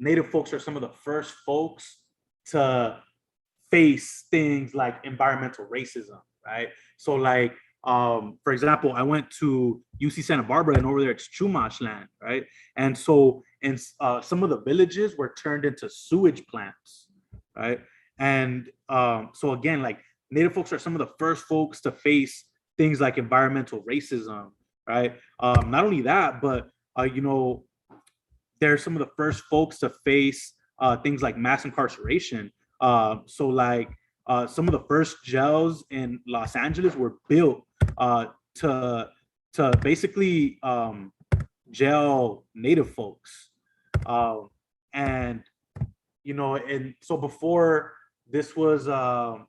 Native folks are some of the first folks to face things like environmental racism, right? So like, for example, I went to UC Santa Barbara, and over there it's Chumash land, right? And so in some of the villages were turned into sewage plants, right? And so again, like Native folks are some of the first folks to face things like environmental racism, right? Not only that, but they're some of the first folks to face things like mass incarceration. So like some of the first jails in Los Angeles were built to basically jail Native folks. And and so before this was the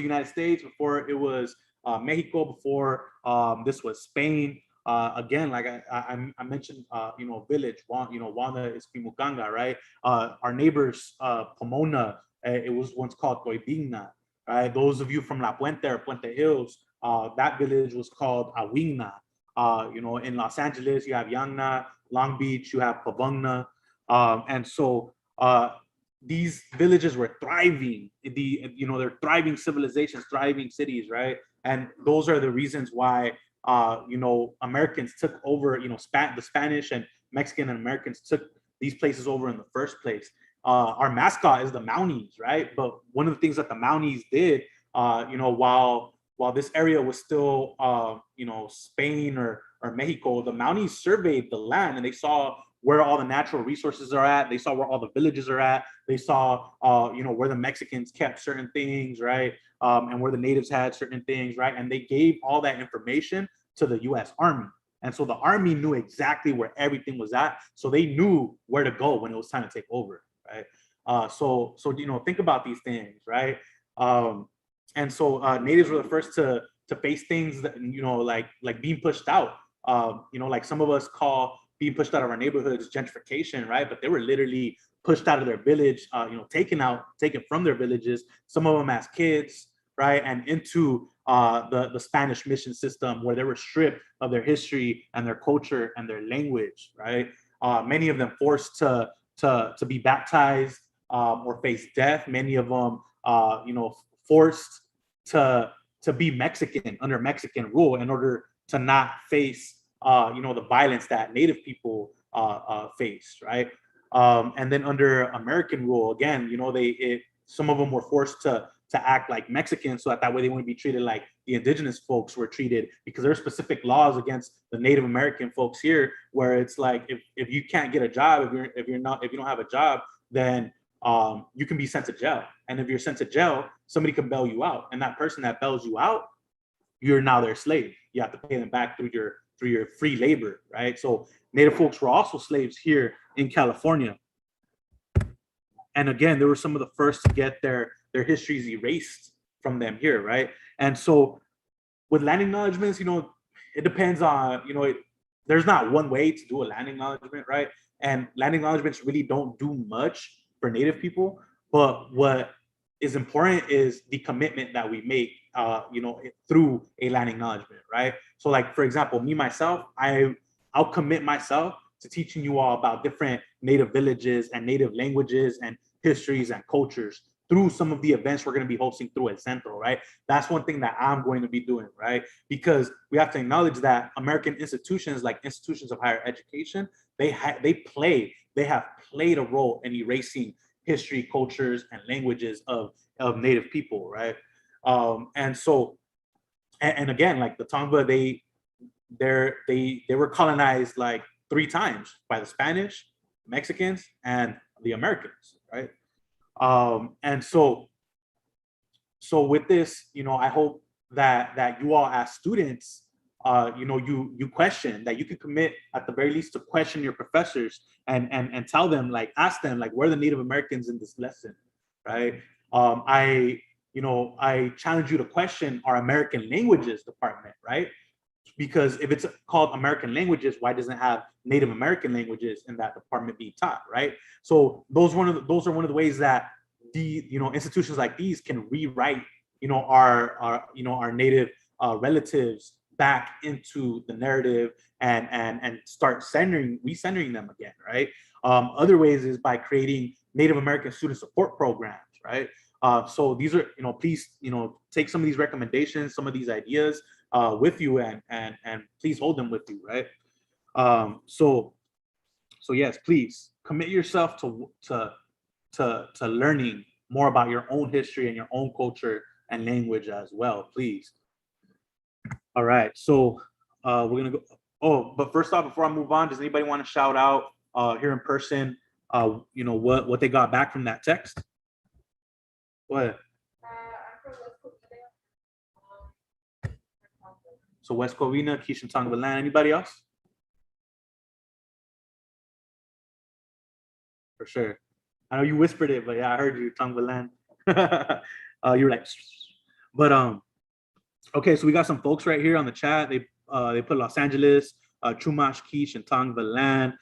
United States, before it was Mexico, before this was Spain. Again, like I mentioned, village, Wanda is Pimukanga, right? Our neighbors, Pomona, it was once called Toibigna, right? Those of you from La Puente or Puente Hills, that village was called Awingna. In Los Angeles, you have Yangna, Long Beach, you have Pavungna. And so these villages were thriving. They're thriving civilizations, thriving cities, right? And those are the reasons why Americans took over. The Spanish and Mexican and Americans took these places over in the first place. Our mascot is the Mounties, right? But one of the things that the Mounties did, while this area was still, Spain or Mexico, the Mounties surveyed the land and they saw where all the natural resources are at. They saw where all the villages are at. They saw, where the Mexicans kept certain things, right? And where the natives had certain things, right? And they gave all that information to the U.S. Army. And so the Army knew exactly where everything was at. So they knew where to go when it was time to take over, right? So think about these things, right? And so natives were the first to face things that, like being pushed out. Like some of us call being pushed out of our neighborhoods gentrification, right? But they were literally pushed out of their village, taken from their villages, some of them as kids, right? And into the Spanish mission system, where they were stripped of their history and their culture and their language, right? Many of them forced to be baptized or face death. Many of them, forced to be Mexican under Mexican rule in order to not face the violence that Native people faced, right? And then under American rule, again, some of them were forced to act like Mexicans, so that way they wouldn't be treated like the indigenous folks were treated, because there are specific laws against the Native American folks here, where it's like if you can't get a job, if you don't have a job, then you can be sent to jail. And if you're sent to jail, somebody can bail you out, and that person that bails you out, you're now their slave. You have to pay them back through your free labor, right? So Native folks were also slaves here in California. And again, they were some of the first to get their histories erased from them here, right? And so with land acknowledgements, it depends on, there's not one way to do a land acknowledgement, right? And land acknowledgements really don't do much for Native people, but what is important is the commitment that we make, through a land acknowledgement, right? So like, for example, me, myself, I'll commit myself to teaching you all about different Native villages and Native languages and histories and cultures through some of the events we're going to be hosting through El Centro, right? That's one thing that I'm going to be doing, right? Because we have to acknowledge that American institutions, like institutions of higher education, they have played a role in erasing history, cultures, and languages of Native people, right? And so, and again, like the Tongva, they were colonized like 3 times by the Spanish, Mexicans, and the Americans, right? And so with this, I hope that you all as students, you question, that you can commit at the very least to question your professors and tell them, like, ask them, like, where are the Native Americans in this lesson, right? I challenge you to question our American languages department, right? Because if it's called American languages, why doesn't it have Native American languages in that department being taught, right? So those are one of the ways that the institutions like these can rewrite our Native relatives back into the narrative and start recentering them again, right? Other ways is by creating Native American student support programs, right? So these are, please, take some of these recommendations, some of these ideas with you, and please hold them with you, right? So yes, please commit yourself to learning more about your own history and your own culture and language as well, please. All right, so we're gonna go. Oh, but first off, before I move on, does anybody want to shout out here in person? What they got back from that text? What? So West Covina, Keisha Tongvalan. Anybody else? For sure. I know you whispered it, but yeah, I heard you, Tongvalan. You were like, but okay, so we got some folks right here on the chat. They put Los Angeles, Chumash, Keish, and Tongvalan,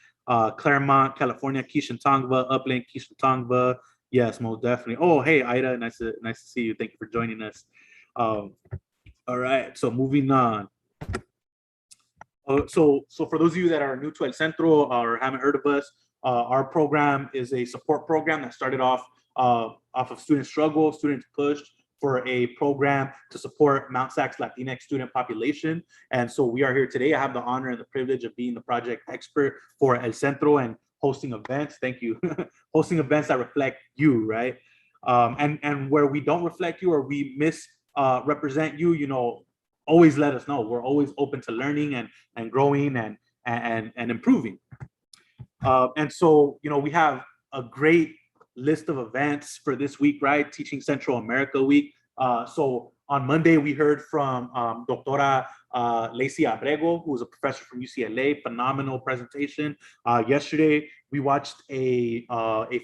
Claremont, California, Keish and Tongva, Upland, Keish and Tongva. Yes, most definitely. Oh, hey, Ida, nice to see you. Thank you for joining us. All right, so moving on. So for those of you that are new to El Centro or haven't heard of us, our program is a support program that started off of student struggle, students pushed for a program to support Mount SAC's Latinx student population. And so we are here today. I have the honor and the privilege of being the project expert for El Centro and hosting events. Thank you. Hosting events that reflect you, right? And where we don't reflect you or we misrepresent you, always let us know. We're always open to learning and growing and improving. And so, we have a great list of events for this week, right? Teaching Central America Week. So on Monday, we heard from Doctora Lacey Abrego, who is a professor from UCLA, phenomenal presentation. Yesterday, we watched a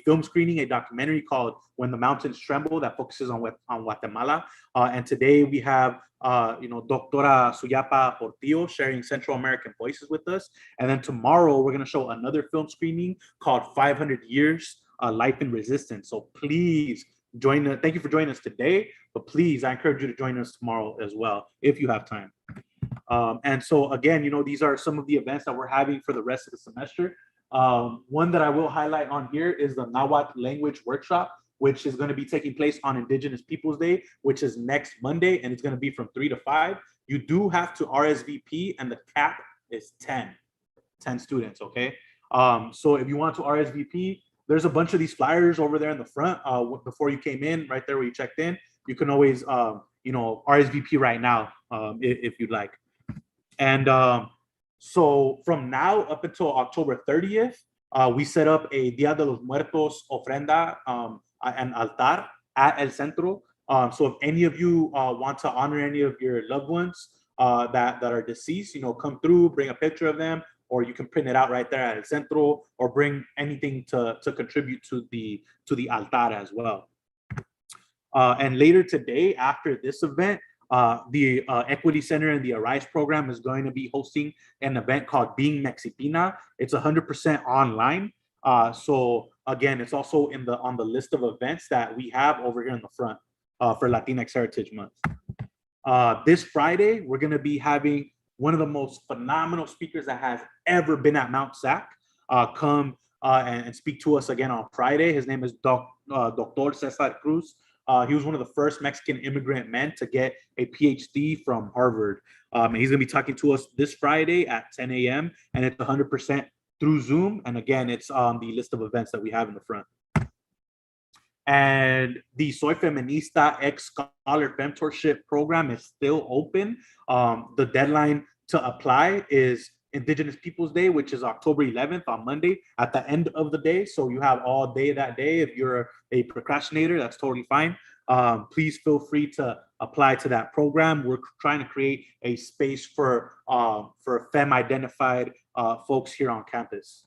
film screening, a documentary called When the Mountains Tremble that focuses on Guatemala. And today we have Doctora Suyapa Portillo sharing Central American voices with us. And then tomorrow, we're going to show another film screening called 500 Years, Life in Resistance. So please join us. Thank you for joining us today, but please, I encourage you to join us tomorrow as well, if you have time. And so again, these are some of the events that we're having for the rest of the semester. One that I will highlight on here is the Nahuatl language workshop, which is going to be taking place on Indigenous Peoples Day, which is next Monday, and it's going to be from 3 to 5. You do have to RSVP, and the cap is 10 students, okay? So if you want to RSVP, there's a bunch of these flyers over there in the front before you came in, right there where you checked in. You can always, RSVP right now if you'd like. And so from now up until October 30th, we set up a Dia de los Muertos ofrenda and altar at El Centro. So if any of you want to honor any of your loved ones that are deceased, come through, bring a picture of them, or you can print it out right there at El Centro, or bring anything to contribute to the altar as well. And later today, after this event, the Equity Center and the Arise program is going to be hosting an event called Being Mexipina. It's 100% online. So again, it's also on the list of events that we have over here in the front for Latinx Heritage Month. This Friday, we're going to be having one of the most phenomenal speakers that has ever been at Mount SAC come and speak to us again on Friday. His name is Dr. Cesar Cruz. He was one of the first Mexican immigrant men to get a PhD from Harvard. And he's going to be talking to us this Friday at 10 a.m. And it's 100% through Zoom. And again, it's on the list of events that we have in the front. And the Soy Feminista Ex Scholar Mentorship Program is still open. The deadline to apply is Indigenous Peoples Day, which is October 11th on Monday at the end of the day. So you have all day that day. If you're a procrastinator, that's totally fine. Please feel free to apply to that program. We're trying to create a space for femme-identified folks here on campus.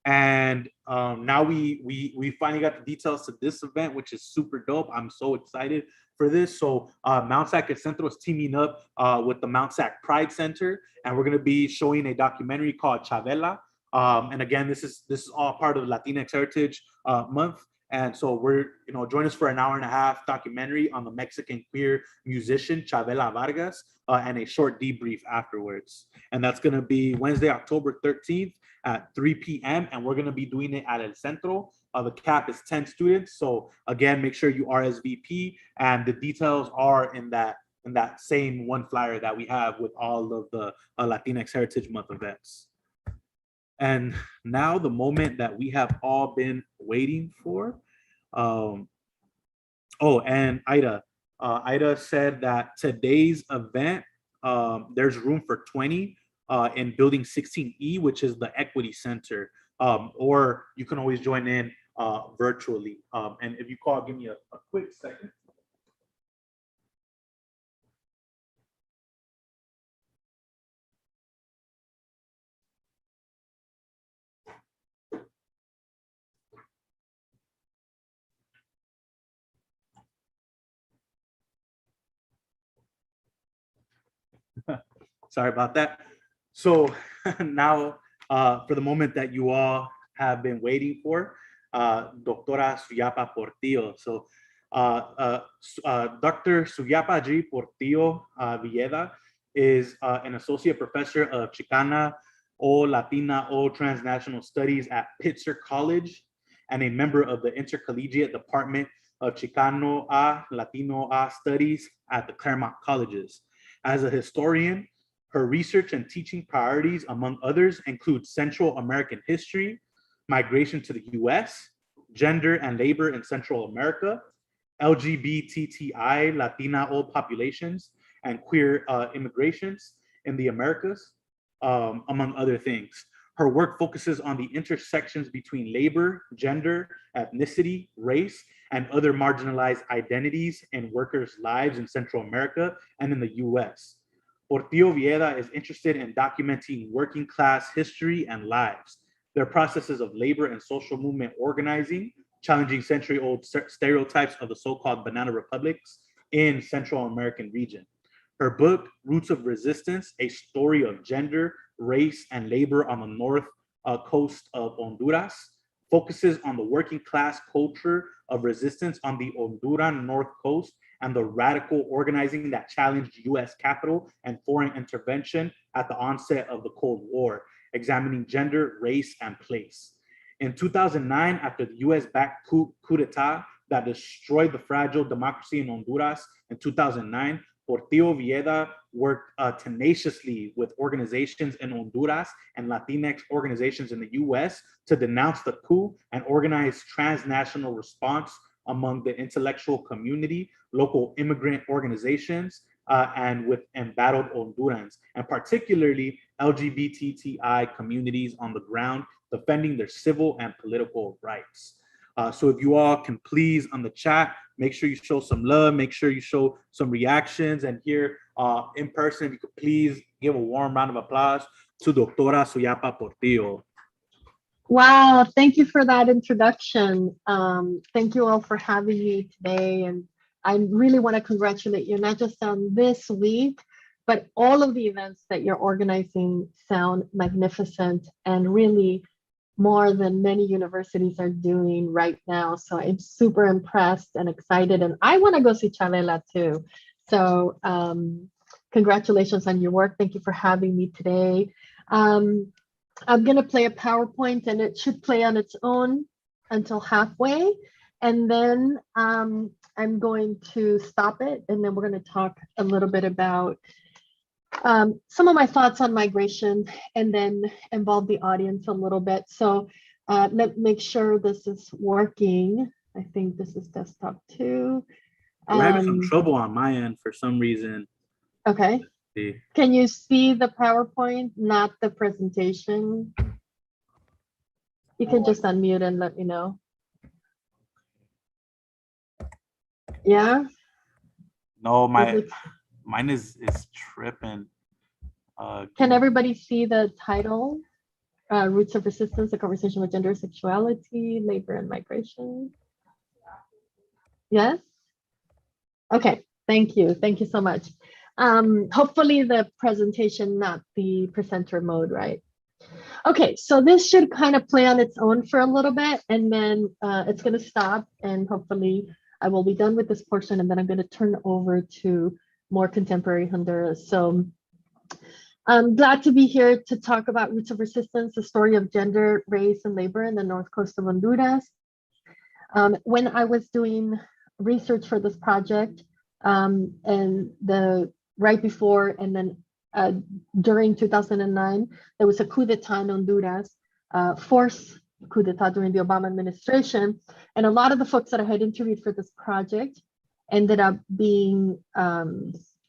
And now we finally got the details to this event, which is super dope. I'm so excited for this. So Mount SAC El Centro is teaming up with the Mount SAC Pride Center, and we're going to be showing a documentary called Chavela. And again, this is all part of Latinx Heritage Month. And so we're, join us for an 1.5-hour documentary on the Mexican queer musician Chavela Vargas and a short debrief afterwards. And that's going to be Wednesday, October 13th at 3 p.m. And we're going to be doing it at El Centro. The cap is 10 students. So again, make sure you RSVP, and the details are in that same one flyer that we have with all of the Latinx Heritage Month events. And now the moment that we have all been waiting for. Oh, and Ida said that today's event, there's room for 20 in building 16E, which is the Equity Center, or you can always join in virtually. And if you call, give me a quick second. Sorry about that. So now for the moment that you all have been waiting for, Doctora Suyapa Portillo. So Dr. Suyapa G. Portillo Villeda is an associate professor of Chicana, a-Latina, Transnational Studies at Pitzer College, and a member of the Intercollegiate Department of Chicano, a-Latino Studies at the Claremont Colleges. As a historian, her research and teaching priorities, among others, include Central American history, migration to the US, gender and labor in Central America, LGBTI Latina populations, and queer immigrations in the Americas, among other things. Her work focuses on the intersections between labor, gender, ethnicity, race, and other marginalized identities in workers' lives in Central America and in the US. Portillo Villeda is interested in documenting working class history and lives, their processes of labor and social movement organizing, challenging century-old stereotypes of the so-called banana republics in Central American region. Her book, Roots of Resistance, A Story of Gender, Race, and Labor on the North Coast of Honduras, focuses on the working class culture of resistance on the Honduran North Coast and the radical organizing that challenged US capital and foreign intervention at the onset of the Cold War, examining gender, race, and place. In 2009, after the US-backed coup d'etat that destroyed the fragile democracy in Honduras in 2009, Portillo Villeda worked tenaciously with organizations in Honduras and Latinx organizations in the US to denounce the coup and organize transnational response among the intellectual community, local immigrant organizations, and battled Hondurans, and particularly LGBTI communities on the ground, defending their civil and political rights. So if you all can please, on the chat, make sure you show some love, make sure you show some reactions, and here in person, if you could please give a warm round of applause to Doctora Suyapa Portillo. Wow, thank you for that introduction. Thank you all for having me today. And I really want to congratulate you, not just on this week, but all of the events that you're organizing sound magnificent and really more than many universities are doing right now. So I'm super impressed and excited, and I want to go see Chalela too. So congratulations on your work. Thank you for having me today. I'm going to play a PowerPoint, and it should play on its own until halfway. And then I'm going to stop it, and then we're going to talk a little bit about some of my thoughts on migration, and then involve the audience a little bit. So let's make sure this is working. I think this is desktop 2. We're having some trouble on my end for some reason. Okay. Can you see the PowerPoint, not the presentation? You can just unmute and let me know. Yeah? No, mine is tripping. Can everybody see the title? Roots of Resistance, a conversation with gender, sexuality, labor, and migration. Yes? Okay, thank you. Thank you so much. Hopefully the presentation, not the presenter mode, right? Okay, so this should kind of play on its own for a little bit, and then it's going to stop, and hopefully I will be done with this portion, and then I'm going to turn over to more contemporary Honduras. So I'm glad to be here to talk about Roots of Resistance, the story of gender, race, and labor in the North Coast of Honduras. When I was doing research for this project, and right before and then during 2009, there was a coup d'etat in Honduras, forced coup d'etat during the Obama administration. And a lot of the folks that I had interviewed for this project ended up being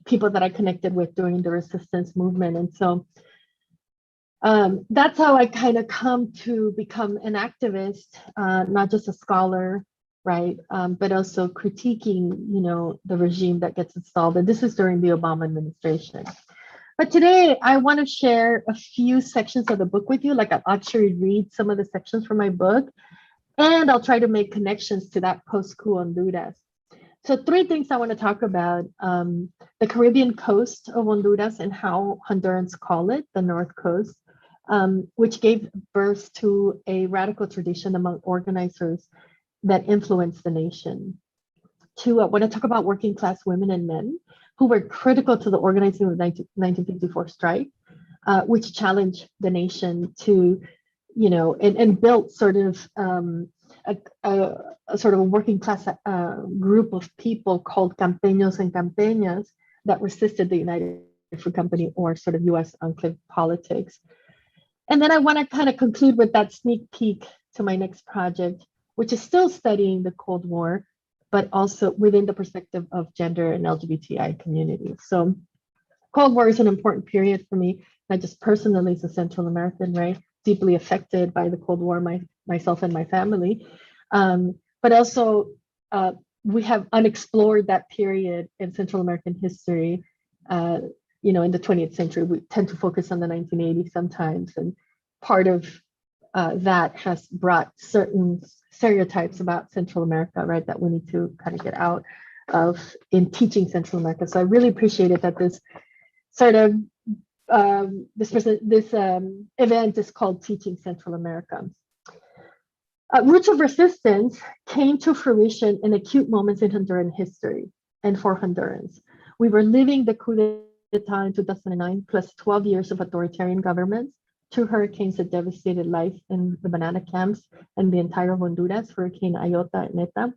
people that I connected with during the resistance movement. And so that's how I kind of come to become an activist, not just a scholar, right? But also critiquing, the regime that gets installed. And this is during the Obama administration. But today I want to share a few sections of the book with you. Like I'll actually read some of the sections from my book, and I'll try to make connections to that post-coup Honduras. So 3 things I want to talk about: the Caribbean coast of Honduras and how Hondurans call it the North Coast, which gave birth to a radical tradition among organizers that influenced the nation. 2, I want to talk about working class women and men who were critical to the organizing of the 1954 strike, which challenged the nation to, and built sort of a sort of a working class group of people called campeños and campeñas that resisted the United Fruit Company or sort of US enclave politics. And then I want to kind of conclude with that sneak peek to my next project, which is still studying the Cold War, but also within the perspective of gender and LGBTI communities. So Cold War is an important period for me, not just personally as a Central American, right? Deeply affected by the Cold War, myself and my family. But also we have unexplored that period in Central American history. In the 20th century, we tend to focus on the 1980s sometimes. And part of that has brought certain stereotypes about Central America, right, that we need to kind of get out of in teaching Central America. So I really appreciated that this sort of this event is called Teaching Central America. Roots of Resistance came to fruition in acute moments in Honduran history and for Hondurans. We were living the coup d'etat in 2009, plus 12 years of authoritarian governments, 2 hurricanes that devastated life in the banana camps and the entire Honduras, Hurricane Iota and Eta,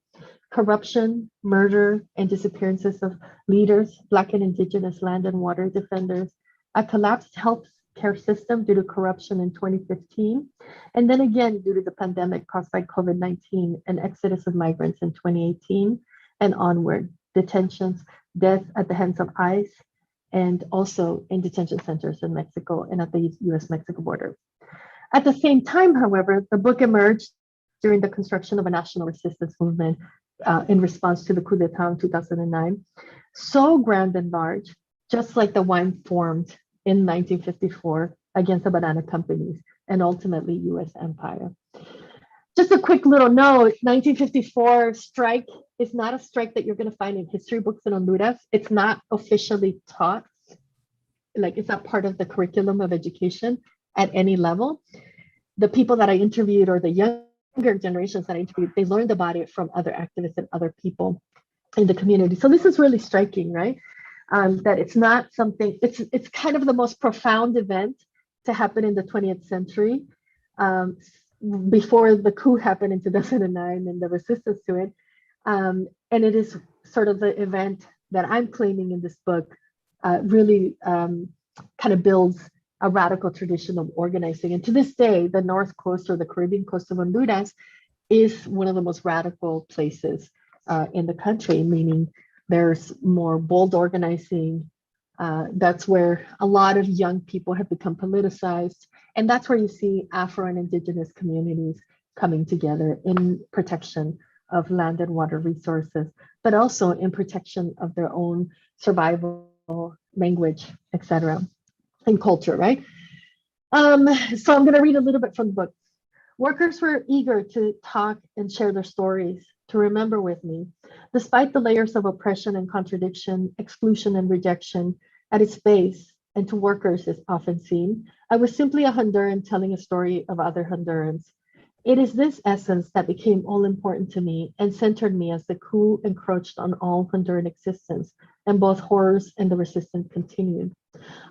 corruption, murder, and disappearances of leaders, Black and Indigenous land and water defenders, a collapsed health care system due to corruption in 2015, and then again due to the pandemic caused by COVID-19 and exodus of migrants in 2018 and onward, detentions, death at the hands of ICE, and also in detention centers in Mexico and at the US-Mexico border. At the same time, however, the book emerged during the construction of a national resistance movement in response to the coup d'etat in 2009, so grand and large, just like the one formed in 1954 against the banana companies and ultimately US empire. Just a quick little note, 1954 strike is not a strike that you're going to find in history books in Honduras. It's not officially taught, like it's not part of the curriculum of education at any level. The people that I interviewed or the younger generations that I interviewed, they learned about it from other activists and other people in the community. So this is really striking, right? That it's not something, it's kind of the most profound event to happen in the 20th century. Before the coup happened in 2009 and the resistance to it. And it is sort of the event that I'm claiming in this book really kind of builds a radical tradition of organizing. And to this day, the North Coast or the Caribbean coast of Honduras is one of the most radical places in the country, meaning there's more bold organizing. That's where a lot of young people have become politicized. And that's where you see Afro and Indigenous communities coming together in protection of land and water resources, but also in protection of their own survival, language, etc., and culture, right? So I'm going to read a little bit from the book. Workers were eager to talk and share their stories, to remember with me. Despite the layers of oppression and contradiction, exclusion and rejection at its base, and to workers is often seen, I was simply a Honduran telling a story of other Hondurans. It is this essence that became all important to me and centered me as the coup encroached on all Honduran existence, and both horrors and the resistance continued.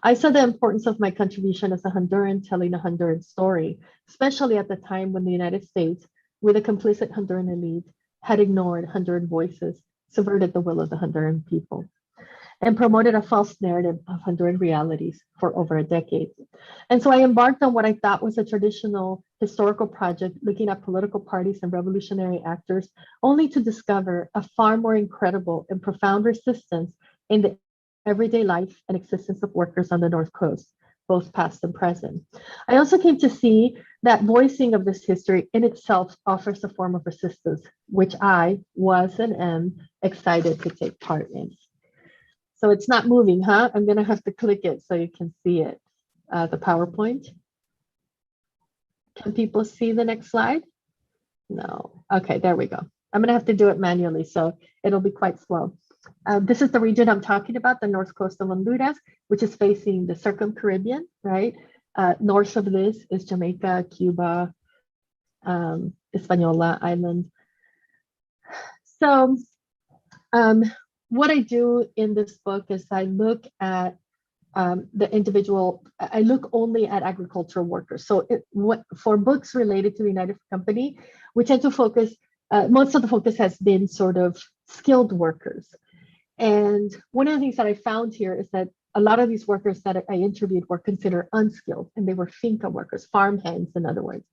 I saw the importance of my contribution as a Honduran telling a Honduran story, especially at the time when the United States, with a complicit Honduran elite, had ignored Honduran voices, subverted the will of the Honduran people, and promoted a false narrative of Honduran realities for over a decade. And so I embarked on what I thought was a traditional historical project looking at political parties and revolutionary actors, only to discover a far more incredible and profound resistance in the everyday life and existence of workers on the North Coast, both past and present. I also came to see that voicing of this history in itself offers a form of resistance, which I was and am excited to take part in. So it's not moving, huh? I'm gonna have to click it so you can see it, the PowerPoint. Can people see the next slide? No. Okay, there we go. I'm gonna have to do it manually, so it'll be quite slow. This is the region I'm talking about, the North Coast of Honduras, which is facing the Circum-Caribbean, right? North of this is Jamaica, Cuba, Hispaniola Island. So what I do in this book is I look at the individual, I look only at agricultural workers. So for books related to the United Company, we tend to focus, most of the focus has been sort of skilled workers. And one of the things that I found here is that a lot of these workers that I interviewed were considered unskilled, and they were finca workers, farm hands, in other words.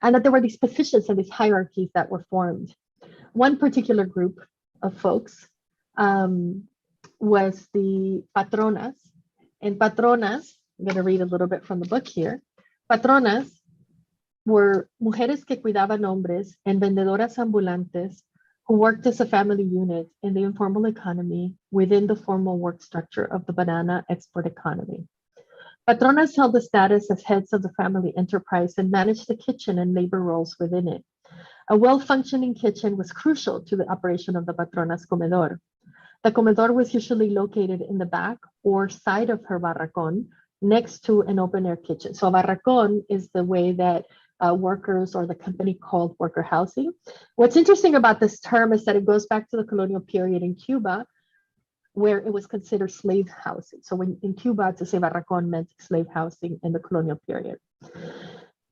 And that there were these positions and these hierarchies that were formed. One particular group of folks was the patronas. And patronas, I'm going to read a little bit from the book here. Patronas were mujeres que cuidaban hombres and vendedoras ambulantes who worked as a family unit in the informal economy within the formal work structure of the banana export economy. Patronas held the status as heads of the family enterprise and managed the kitchen and labor roles within it. A well-functioning kitchen was crucial to the operation of the patrona's comedor. The comedor was usually located in the back or side of her barracón, next to an open-air kitchen. So a barracón is the way that workers or the company called worker housing. What's interesting about this term is that it goes back to the colonial period in Cuba, where it was considered slave housing. So in Cuba, to say barracón meant slave housing in the colonial period.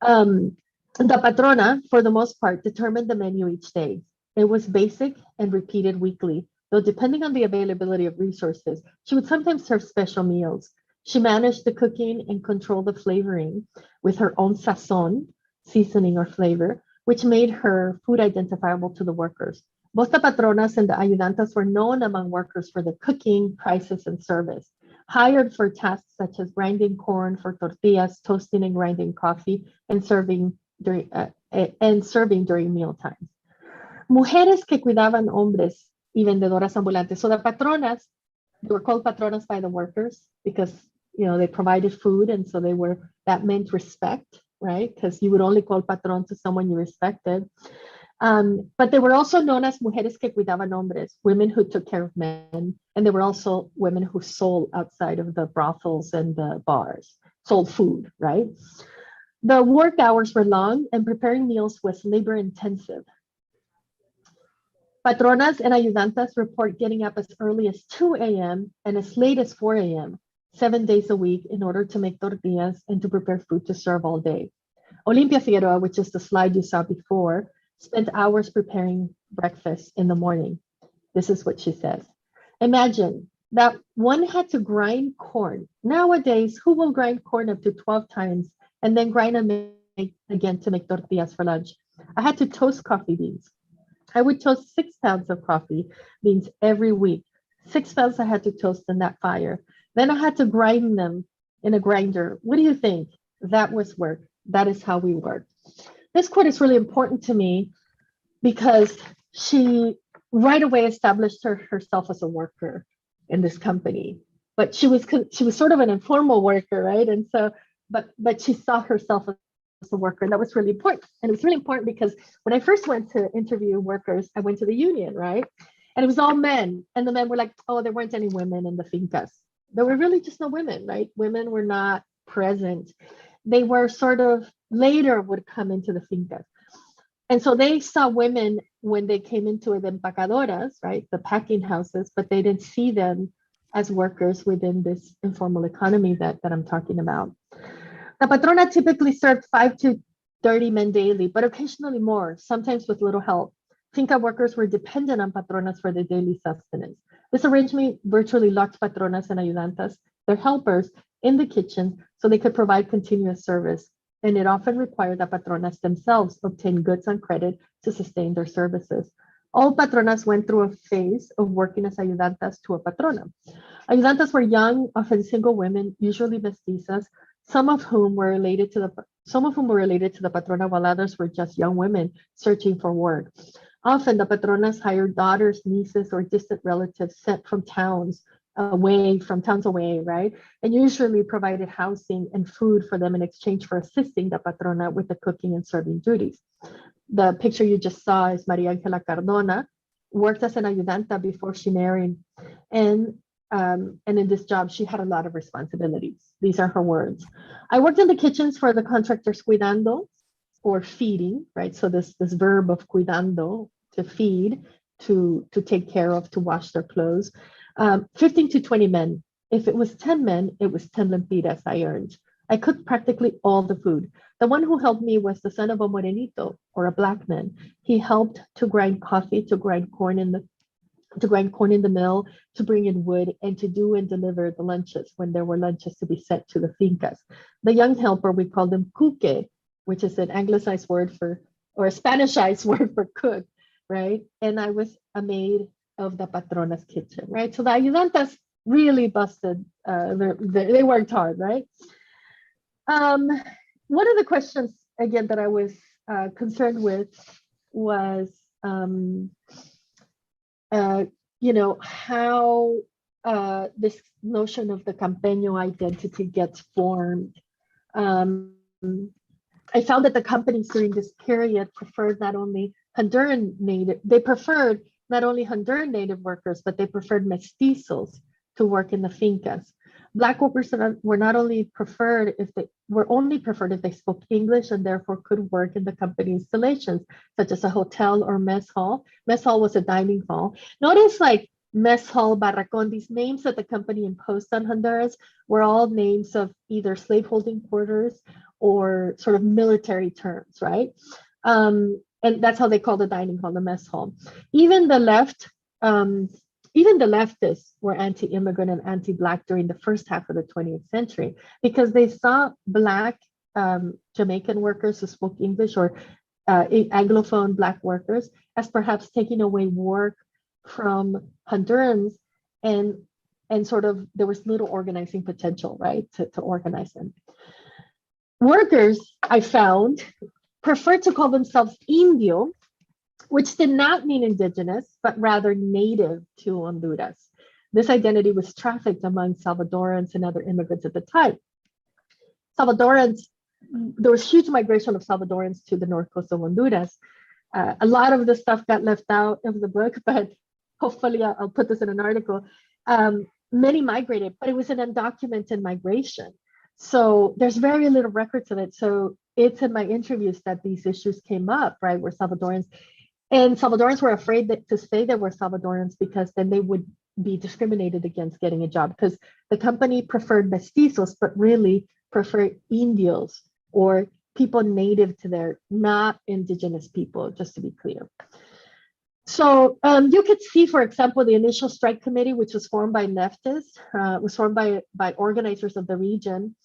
The patrona, for the most part, determined the menu each day. It was basic and repeated weekly, though depending on the availability of resources, she would sometimes serve special meals. She managed the cooking and controlled the flavoring with her own sazon, seasoning or flavor, which made her food identifiable to the workers. Both the patronas and the ayudantas were known among workers for their cooking, prices, and service, hired for tasks such as grinding corn for tortillas, toasting and grinding coffee, and serving during meal times. Mujeres que cuidaban hombres y vendedoras ambulantes. So the patronas, they were called patronas by the workers because they provided food, and so that meant respect, right? Because you would only call patron to someone you respected. But they were also known as mujeres que cuidaban hombres, women who took care of men, and they were also women who sold outside of the brothels and the bars, sold food, right? The work hours were long, and preparing meals was labor intensive. Patronas and ayudantas report getting up as early as 2 a.m. and as late as 4 a.m., 7 days a week, in order to make tortillas and to prepare food to serve all day. Olympia Figueroa, which is the slide you saw before, spent hours preparing breakfast in the morning. This is what she says. Imagine that one had to grind corn. Nowadays, who will grind corn up to 12 times and then grind again to make tortillas for lunch? I had to toast coffee beans. I would toast 6 pounds of coffee beans every week. 6 pounds I had to toast in that fire. Then I had to grind them in a grinder. What do you think? That was work. That is how we work. This quote is really important to me because she right away established herself as a worker in this company. But she was sort of an informal worker, right? And so, but she saw herself as a worker, and that was really important. And it was really important because when I first went to interview workers, I went to the union, right? And it was all men, and the men were like, "Oh, there weren't any women in the fincas. There were really just no women, right? Women were not present. They were sort of later would come into the fincas." And so they saw women when they came into the empacadoras, right? The packing houses, but they didn't see them as workers within this informal economy that I'm talking about. The patrona typically served 5 to 30 men daily, but occasionally more, sometimes with little help. Finca workers were dependent on patronas for their daily sustenance. This arrangement virtually locked patronas and ayudantas, their helpers, in the kitchen so they could provide continuous service. And it often required that patronas themselves obtain goods on credit to sustain their services. All patronas went through a phase of working as ayudantas to a patrona. Ayudantas were young, often single women, usually mestizas, some of whom were related to the patrona, while others were just young women searching for work. Often the patronas hired daughters, nieces, or distant relatives sent from towns away, right? And usually provided housing and food for them in exchange for assisting the patrona with the cooking and serving duties. The picture you just saw is Maria Angela Cardona, worked as an ayudanta before she married. And in this job, she had a lot of responsibilities. These are her words. I worked in the kitchens for the contractors cuidando, or feeding, right? So this verb of cuidando, to feed, to take care of, to wash their clothes. 15 to 20 men. If it was 10 men, it was 10 lempiras I earned. I cooked practically all the food. The one who helped me was the son of a morenito, or a black man. He helped to grind coffee, to grind corn in the mill, to bring in wood, and to do and deliver the lunches when there were lunches to be sent to the fincas. The young helper, we called him cuque, which is an anglicized word for, or a Spanishized word for cook, right? And I was a maid of the patrona's kitchen, right? So the ayudantas really busted, they worked hard, right? One of the questions, again, that I was concerned with was, how this notion of the campeño identity gets formed. I found that the companies during this period preferred not only Honduran native workers, but they preferred mestizos to work in the fincas. Black workers were only preferred if they spoke English and therefore could work in the company installations, such as a hotel or mess hall. Mess hall was a dining hall. Notice, like, mess hall, barracón, these names that the company imposed on Honduras were all names of either slaveholding quarters or sort of military terms, right? And that's how they call the dining hall, the mess hall. Even the leftists were anti-immigrant and anti-Black during the first half of the 20th century because they saw Black Jamaican workers who spoke English, or Anglophone Black workers, as perhaps taking away work from Hondurans, and sort of there was little organizing potential, right, to organize them. Workers, I found, preferred to call themselves Indio, which did not mean indigenous, but rather native to Honduras. This identity was trafficked among Salvadorans and other immigrants at the time. There was huge migration of Salvadorans to the North Coast of Honduras. A lot of the stuff got left out of the book, but hopefully I'll put this in an article. Many migrated, but it was an undocumented migration. So there's very little records of it. So it's in my interviews that these issues came up, right, where Salvadorans were afraid to say they were Salvadorans because then they would be discriminated against getting a job, because the company preferred mestizos, but really preferred Indios, or people native to there, not indigenous people, just to be clear. So you could see, for example, the initial strike committee, which was formed by leftists, was formed by organizers of the region,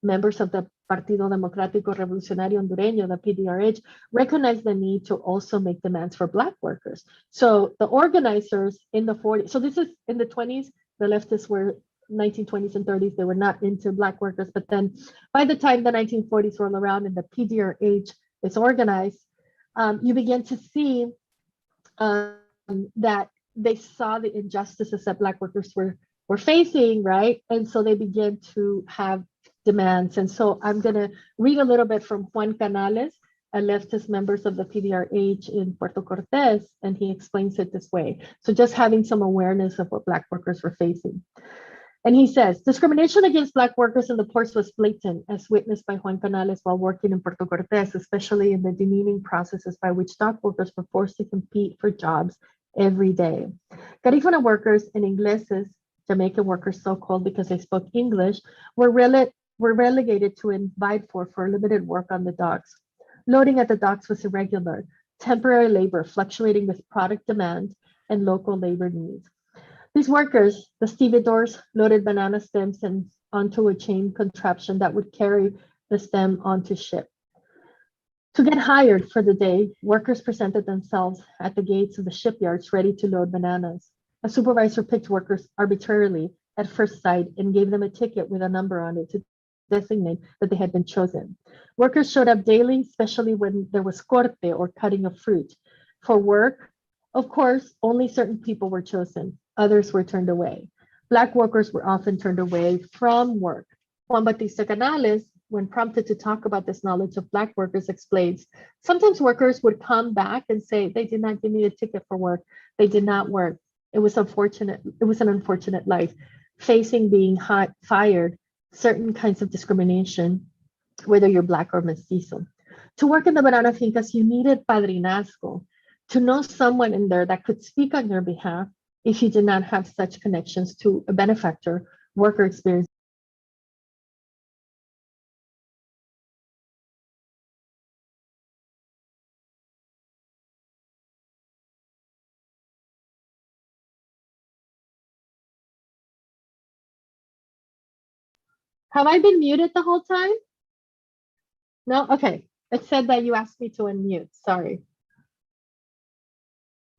members of the Partido Democrático Revolucionario Hondureño, the PDRH, recognized the need to also make demands for Black workers. So the organizers in the 40s, so this is in the 20s, the leftists were 1920s and 30s, they were not into Black workers. But then by the time the 1940s roll around and the PDRH is organized, you begin to see that they saw the injustices that Black workers were facing, right? And so they began to have demands. And so I'm going to read a little bit from Juan Canales, a leftist member of the PDRH in Puerto Cortes, and he explains it this way. So just having some awareness of what Black workers were facing. And he says, discrimination against Black workers in the ports was blatant, as witnessed by Juan Canales while working in Puerto Cortes, especially in the demeaning processes by which dock workers were forced to compete for jobs every day. Garifuna workers and Ingleses Jamaican workers, so called because they spoke English, were, were relegated to invite for limited work on the docks. Loading at the docks was irregular, temporary labor fluctuating with product demand and local labor needs. These workers, the stevedores, loaded banana stems and onto a chain contraption that would carry the stem onto ship. To get hired for the day, workers presented themselves at the gates of the shipyards ready to load bananas. A supervisor picked workers arbitrarily at first sight and gave them a ticket with a number on it to designate that they had been chosen. Workers showed up daily, especially when there was corte or cutting of fruit. For work, of course, only certain people were chosen. Others were turned away. Black workers were often turned away from work. Juan Batista Canales, when prompted to talk about this knowledge of Black workers, explains, sometimes workers would come back and say, they did not give me a ticket for work. They did not work. It was unfortunate. It was an unfortunate life. Facing being fired, certain kinds of discrimination, whether you're Black or mestizo. To work in the banana fincas, you needed padrinazgo, to know someone in there that could speak on your behalf if you did not have such connections to a benefactor, worker experience. Have I been muted the whole time? No? Okay. It said that you asked me to unmute. Sorry.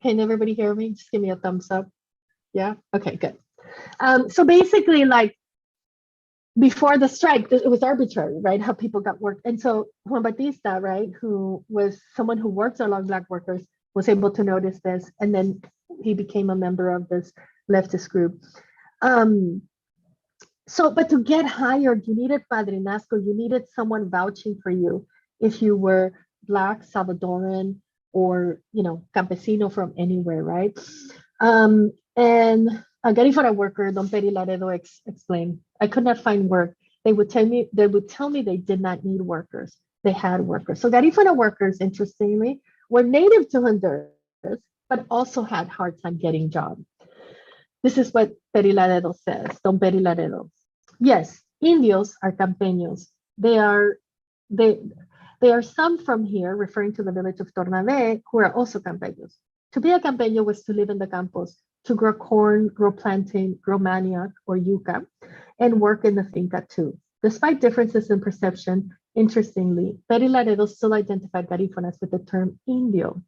Can everybody hear me? Just give me a thumbs up. Yeah? Okay, good. So basically, like, before the strike, it was arbitrary, right? How people got work. And so Juan Batista, right, who was someone who worked along Black workers, was able to notice this. And then he became a member of this leftist group. But to get hired, you needed padrinazgo, you needed someone vouching for you if you were Black, Salvadoran, or, you know, campesino from anywhere, right? And a Garifuna worker, Don Peri Laredo, explained, I could not find work. They would tell me they did not need workers. They had workers. So Garifuna workers, interestingly, were native to Honduras, but also had hard time getting jobs. This is what Peri Laredo says, Don Peri Laredo. Yes, Indios are campeños. They are some from here, referring to the village of Tornave, who are also campeños. To be a campeño was to live in the campos, to grow corn, grow plantain, grow manioc or yuca, and work in the finca too. Despite differences in perception, interestingly, Peri Laredo still identified Garifunas with the term Indio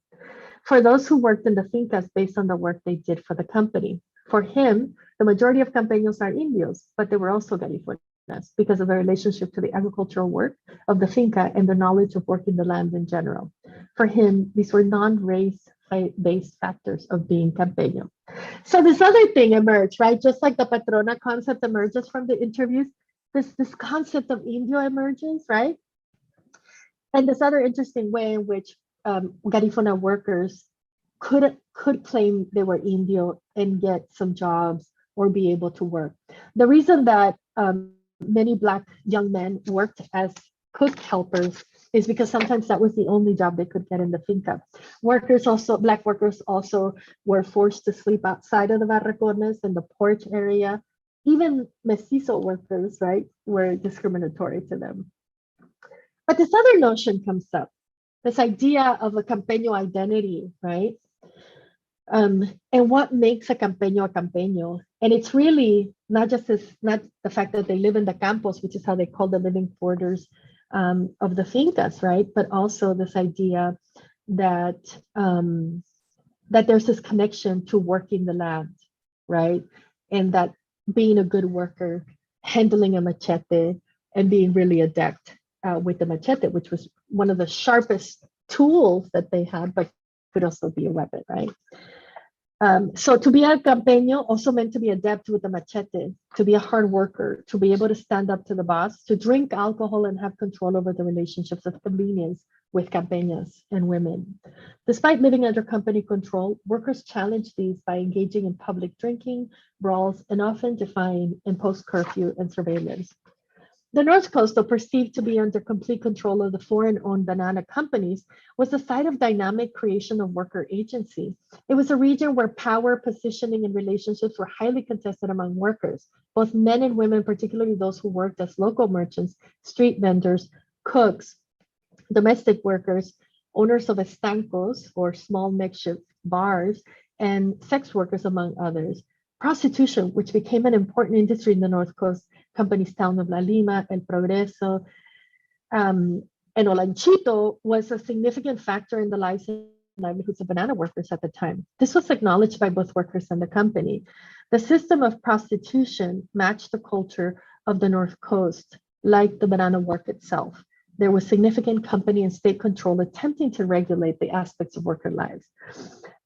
for those who worked in the fincas based on the work they did for the company. For him, the majority of campeños are Indios, but they were also Garifunas because of their relationship to the agricultural work of the finca and the knowledge of working the land in general. For him, these were non-race-based factors of being campeño. So this other thing emerged, right? Just like the patrona concept emerges from the interviews, this concept of Indio emerges, right? And this other interesting way in which Garifuna workers could claim they were Indio and get some jobs or be able to work. The reason that many Black young men worked as cook helpers is because sometimes that was the only job they could get in the finca. Black workers also were forced to sleep outside of the barracones in the porch area. Even mestizo workers, right, were discriminatory to them. But this other notion comes up, this idea of a campeño identity, right? And what makes a campeño? And it's really not the fact that they live in the campos, which is how they call the living quarters of the fincas, right? But also this idea that that there's this connection to working the land, right? And that being a good worker, handling a machete, and being really adept with the machete, which was one of the sharpest tools that they had, but could also be a weapon, right? So to be a campeño also meant to be adept with the machete, to be a hard worker, to be able to stand up to the boss, to drink alcohol and have control over the relationships of convenience with campeñas and women. Despite living under company control, workers challenged these by engaging in public drinking, brawls, and often defying imposed curfew and surveillance. The North Coast, though perceived to be under complete control of the foreign-owned banana companies, was the site of dynamic creation of worker agency. It was a region where power, positioning, and relationships were highly contested among workers, both men and women, particularly those who worked as local merchants, street vendors, cooks, domestic workers, owners of estancos or small makeshift bars, and sex workers, among others. Prostitution, which became an important industry in the North Coast, companies town of La Lima, El Progreso, and Olanchito, was a significant factor in the lives and livelihoods of banana workers at the time. This was acknowledged by both workers and the company. The system of prostitution matched the culture of the North Coast, like the banana work itself. There was significant company and state control attempting to regulate the aspects of worker lives.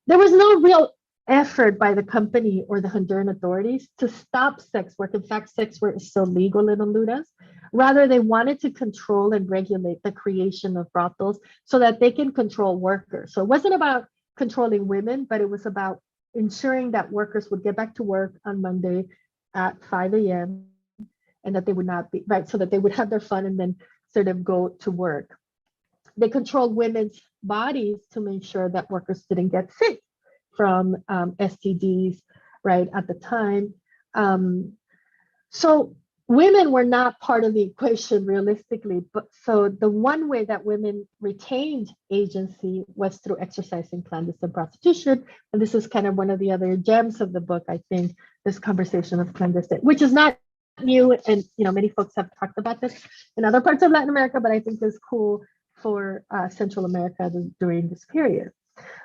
There was no real effort by the company or the Honduran authorities to stop sex work. In fact, sex work is still legal in Honduras. Rather, they wanted to control and regulate the creation of brothels so that they can control workers. So it wasn't about controlling women, but it was about ensuring that workers would get back to work on Monday at 5 a.m. and that they would not be, right, so that they would have their fun and then sort of go to work. They controlled women's bodies to make sure that workers didn't get sick from STDs, right, at the time. So women were not part of the equation realistically, but so the one way that women retained agency was through exercising clandestine prostitution. And this is kind of one of the other gems of the book, I think, this conversation of clandestine, which is not new. And, many folks have talked about this in other parts of Latin America, but I think is cool for Central America during this period.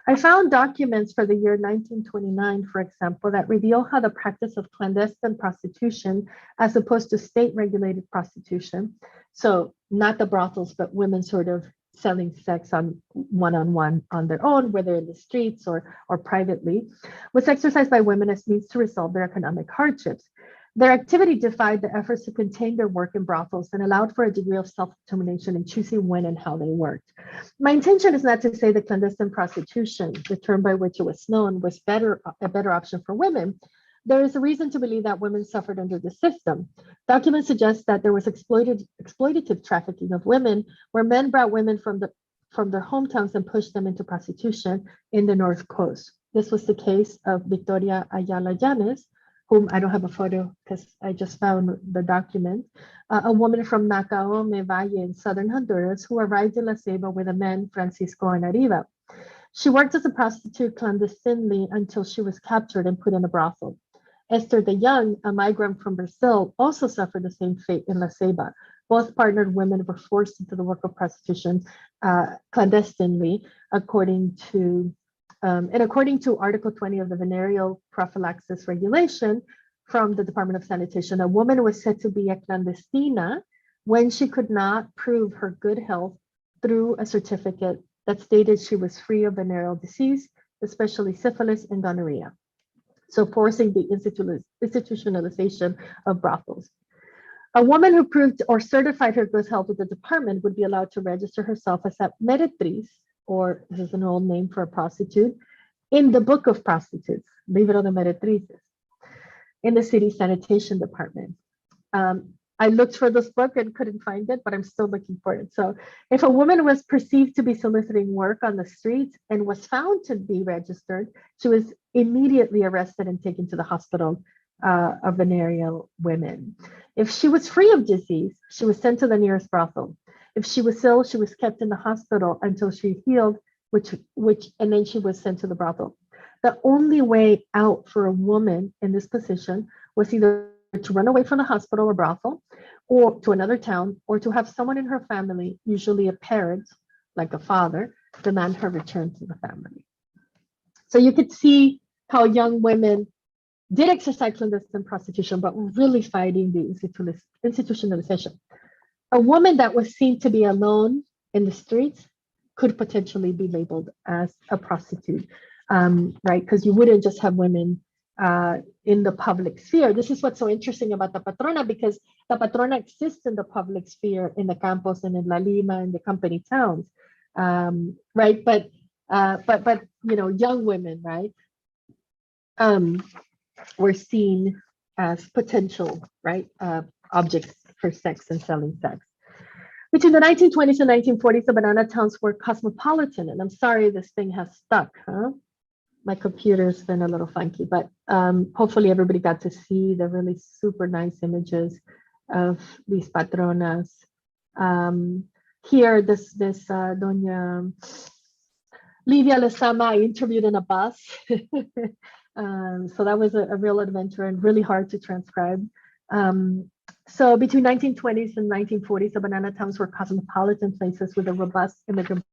I found documents for the year 1929, for example, that reveal how the practice of clandestine prostitution, as opposed to state-regulated prostitution, so not the brothels, but women sort of selling sex on one-on-one on their own, whether in the streets or privately, was exercised by women as means to resolve their economic hardships. Their activity defied the efforts to contain their work in brothels and allowed for a degree of self-determination in choosing when and how they worked. My intention is not to say that clandestine prostitution, the term by which it was known, was a better option for women. There is a reason to believe that women suffered under the system. Documents suggest that there was exploitative trafficking of women, where men brought women from their hometowns and pushed them into prostitution in the North Coast. This was the case of Victoria Ayala Llanes, whom I don't have a photo because I just found the document, a woman from Nacaome Valle in southern Honduras who arrived in La Ceiba with a man, Francisco Anariva. She worked as a prostitute clandestinely until she was captured and put in a brothel. Esther de Young, a migrant from Brazil, also suffered the same fate in La Ceiba. Both partnered women were forced into the work of prostitution clandestinely, according to Article 20 of the Venereal Prophylaxis Regulation from the Department of Sanitation, a woman was said to be a clandestina when she could not prove her good health through a certificate that stated she was free of venereal disease, especially syphilis and gonorrhea. So forcing the institutionalization of brothels. A woman who proved or certified her good health with the department would be allowed to register herself as a meretriz, or this is an old name for a prostitute, in the book of prostitutes, Libro de Meretrices, in the city sanitation department. I looked for this book and couldn't find it, but I'm still looking for it. So if a woman was perceived to be soliciting work on the streets and was found to be registered, she was immediately arrested and taken to the hospital of venereal women. If she was free of disease, she was sent to the nearest brothel. If she was ill, she was kept in the hospital until she healed, and then she was sent to the brothel. The only way out for a woman in this position was either to run away from the hospital or brothel, or to another town, or to have someone in her family, usually a parent, like a father, demand her return to the family. So you could see how young women did exercise clandestine prostitution, but were really fighting the institutionalization. A woman that was seen to be alone in the streets could potentially be labeled as a prostitute, right? Because you wouldn't just have women in the public sphere. This is what's so interesting about the patrona, because the patrona exists in the public sphere in the campos and in La Lima and the company towns, right? But young women, right, were seen as potential, right, objects for sex and selling sex. Between the 1920s and 1940s, the banana towns were cosmopolitan. And I'm sorry this thing has stuck, huh? My computer's been a little funky, but hopefully everybody got to see the really super nice images of these patronas. Here, this Doña Livia Lezama I interviewed in a bus. So that was a real adventure and really hard to transcribe. So between 1920s and 1940s, the banana towns were cosmopolitan places with a robust immigrant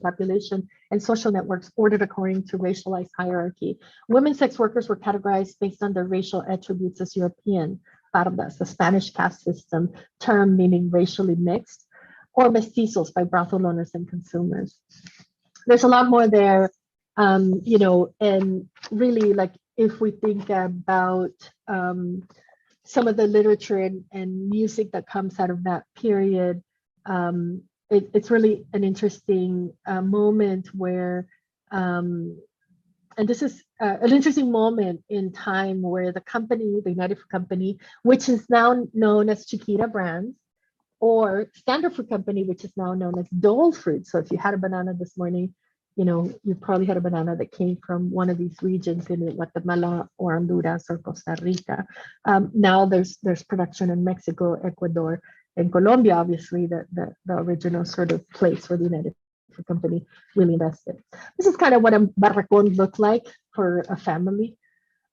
population and social networks ordered according to racialized hierarchy. Women sex workers were categorized based on their racial attributes as European, pardas, the Spanish caste system, term meaning racially mixed, or mestizos by brothel owners and consumers. There's a lot more there, you know, and really, like, if we think about some of the literature and music that comes out of that period, it's really an interesting moment where, and this is an interesting moment in time where the company, the United Fruit Company, which is now known as Chiquita Brands, or Standard Fruit Company, which is now known as Dole Fruit. So if you had a banana this morning, you know, you probably had a banana that came from one of these regions in Guatemala or Honduras or Costa Rica. Now there's production in Mexico, Ecuador, and Colombia, obviously, the original sort of place where the United Fruit Company really invested. This is kind of what a barracón looked like for a family.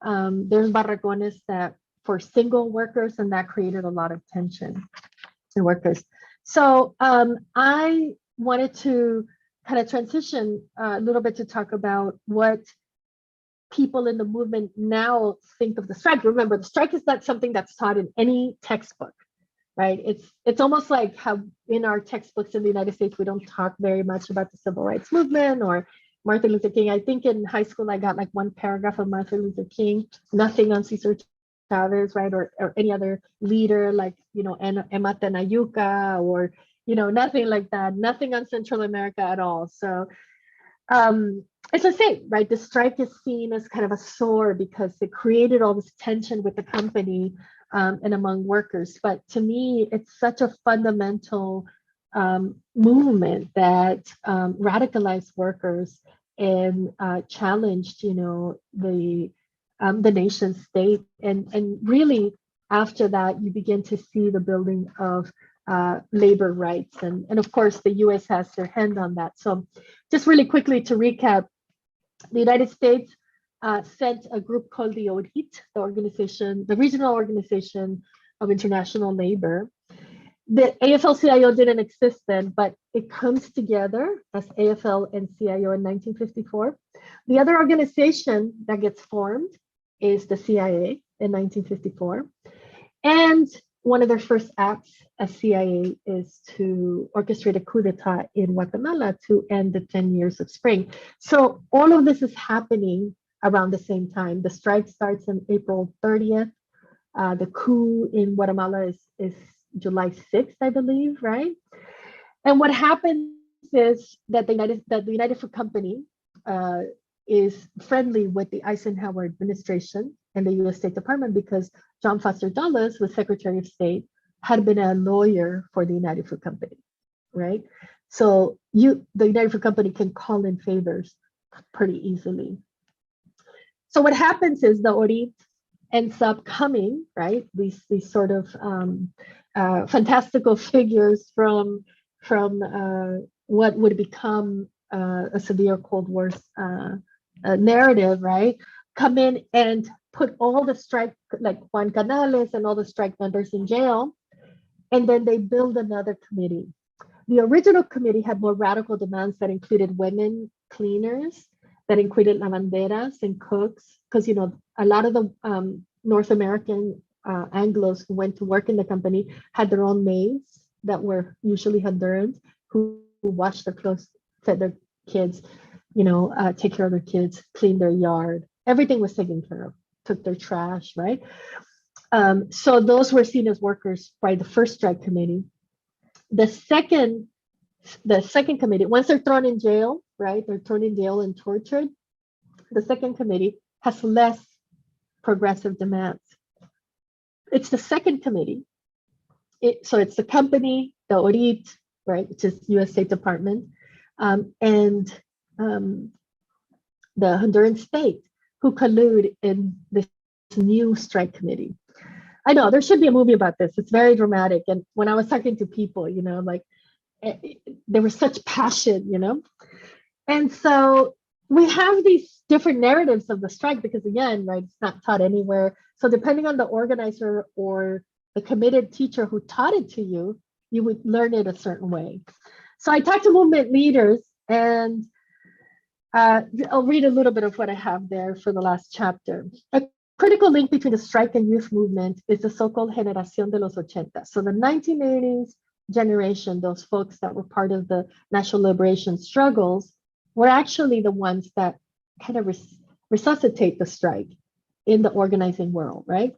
There's barracones that for single workers, and that created a lot of tension in workers. So I wanted to kind of transition a little bit to talk about what people in the movement now think of the strike. Remember, the strike is not something that's taught in any textbook, right? It's almost like how in our textbooks in the United States, we don't talk very much about the civil rights movement or Martin Luther King. I think in high school, I got like one paragraph of Martin Luther King, nothing on Cesar Chavez, right? Or any other leader like, you know, Emma Tenayuca, or, you know, nothing like that, nothing on Central America at all. So it's the same, right? The strike is seen as kind of a sore because it created all this tension with the company and among workers. But to me, it's such a fundamental movement that radicalized workers and challenged, you know, the nation state. And really, after that, you begin to see the building of labor rights. And of course, the US has their hand on that. So just really quickly to recap, the United States sent a group called the ORIT, the Regional Organization of International Labor. The AFL-CIO didn't exist then, but it comes together as AFL and CIO in 1954. The other organization that gets formed is the CIA in 1954. And one of their first acts as CIA is to orchestrate a coup d'etat in Guatemala to end the 10 years of spring. So all of this is happening around the same time. The strike starts on April 30th. The coup in Guatemala is July 6th, I believe, right? And what happens is that the United Fruit Company is friendly with the Eisenhower administration and the US State Department because John Foster Dulles, the Secretary of State, had been a lawyer for the United Fruit Company, right? So the United Fruit Company can call in favors pretty easily. So what happens is the ORIT ends up coming, right? These sort of fantastical figures from what would become a severe Cold War narrative, right? Come in and put all the strike, like Juan Canales and all the strike members in jail. And then they build another committee. The original committee had more radical demands that included women cleaners, that included lavanderas and cooks, because, you know, a lot of the North American Anglos who went to work in the company had their own maids that were usually Hondurans who washed their clothes, fed their kids, you know, take care of their kids, clean their yard. Everything was taken care of, took their trash, right? So those were seen as workers by the first strike committee. The second committee, once they're thrown in jail, right? They're thrown in jail and tortured. The second committee has less progressive demands. It's the second committee So it's the company, the ORIT, right, which is U.S. State Department, and the Honduran state who collude in this new strike committee. I know there should be a movie about this. It's very dramatic. And when I was talking to people, like there was such passion, And so we have these different narratives of the strike because, again, right, it's not taught anywhere. So depending on the organizer or the committed teacher who taught it to you, you would learn it a certain way. So I talked to movement leaders, and I'll read a little bit of what I have there for the last chapter. A critical link between the strike and youth movement is the so-called Generación de los 80. So the 1980s generation, those folks that were part of the national liberation struggles, were actually the ones that kind of resuscitate the strike in the organizing world, right?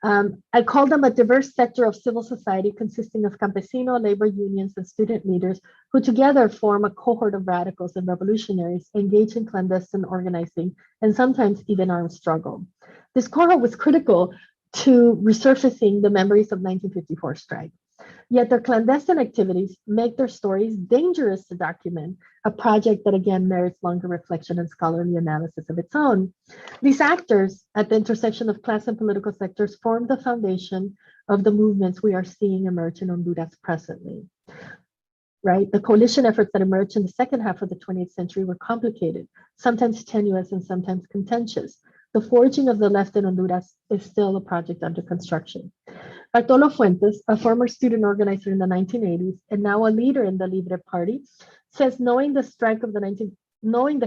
I call them a diverse sector of civil society consisting of campesino, labor unions, and student leaders who together form a cohort of radicals and revolutionaries engaged in clandestine organizing and sometimes even armed struggle. This cohort was critical to resurfacing the memories of 1954 strike. Yet their clandestine activities make their stories dangerous to document, a project that again merits longer reflection and scholarly analysis of its own. These actors at the intersection of class and political sectors form the foundation of the movements we are seeing emerge in Honduras presently. Right? The coalition efforts that emerged in the second half of the 20th century were complicated, sometimes tenuous and sometimes contentious. The forging of the left in Honduras is still a project under construction. Bartolo Fuentes, a former student organizer in the 1980s and now a leader in the Libre Party, says knowing the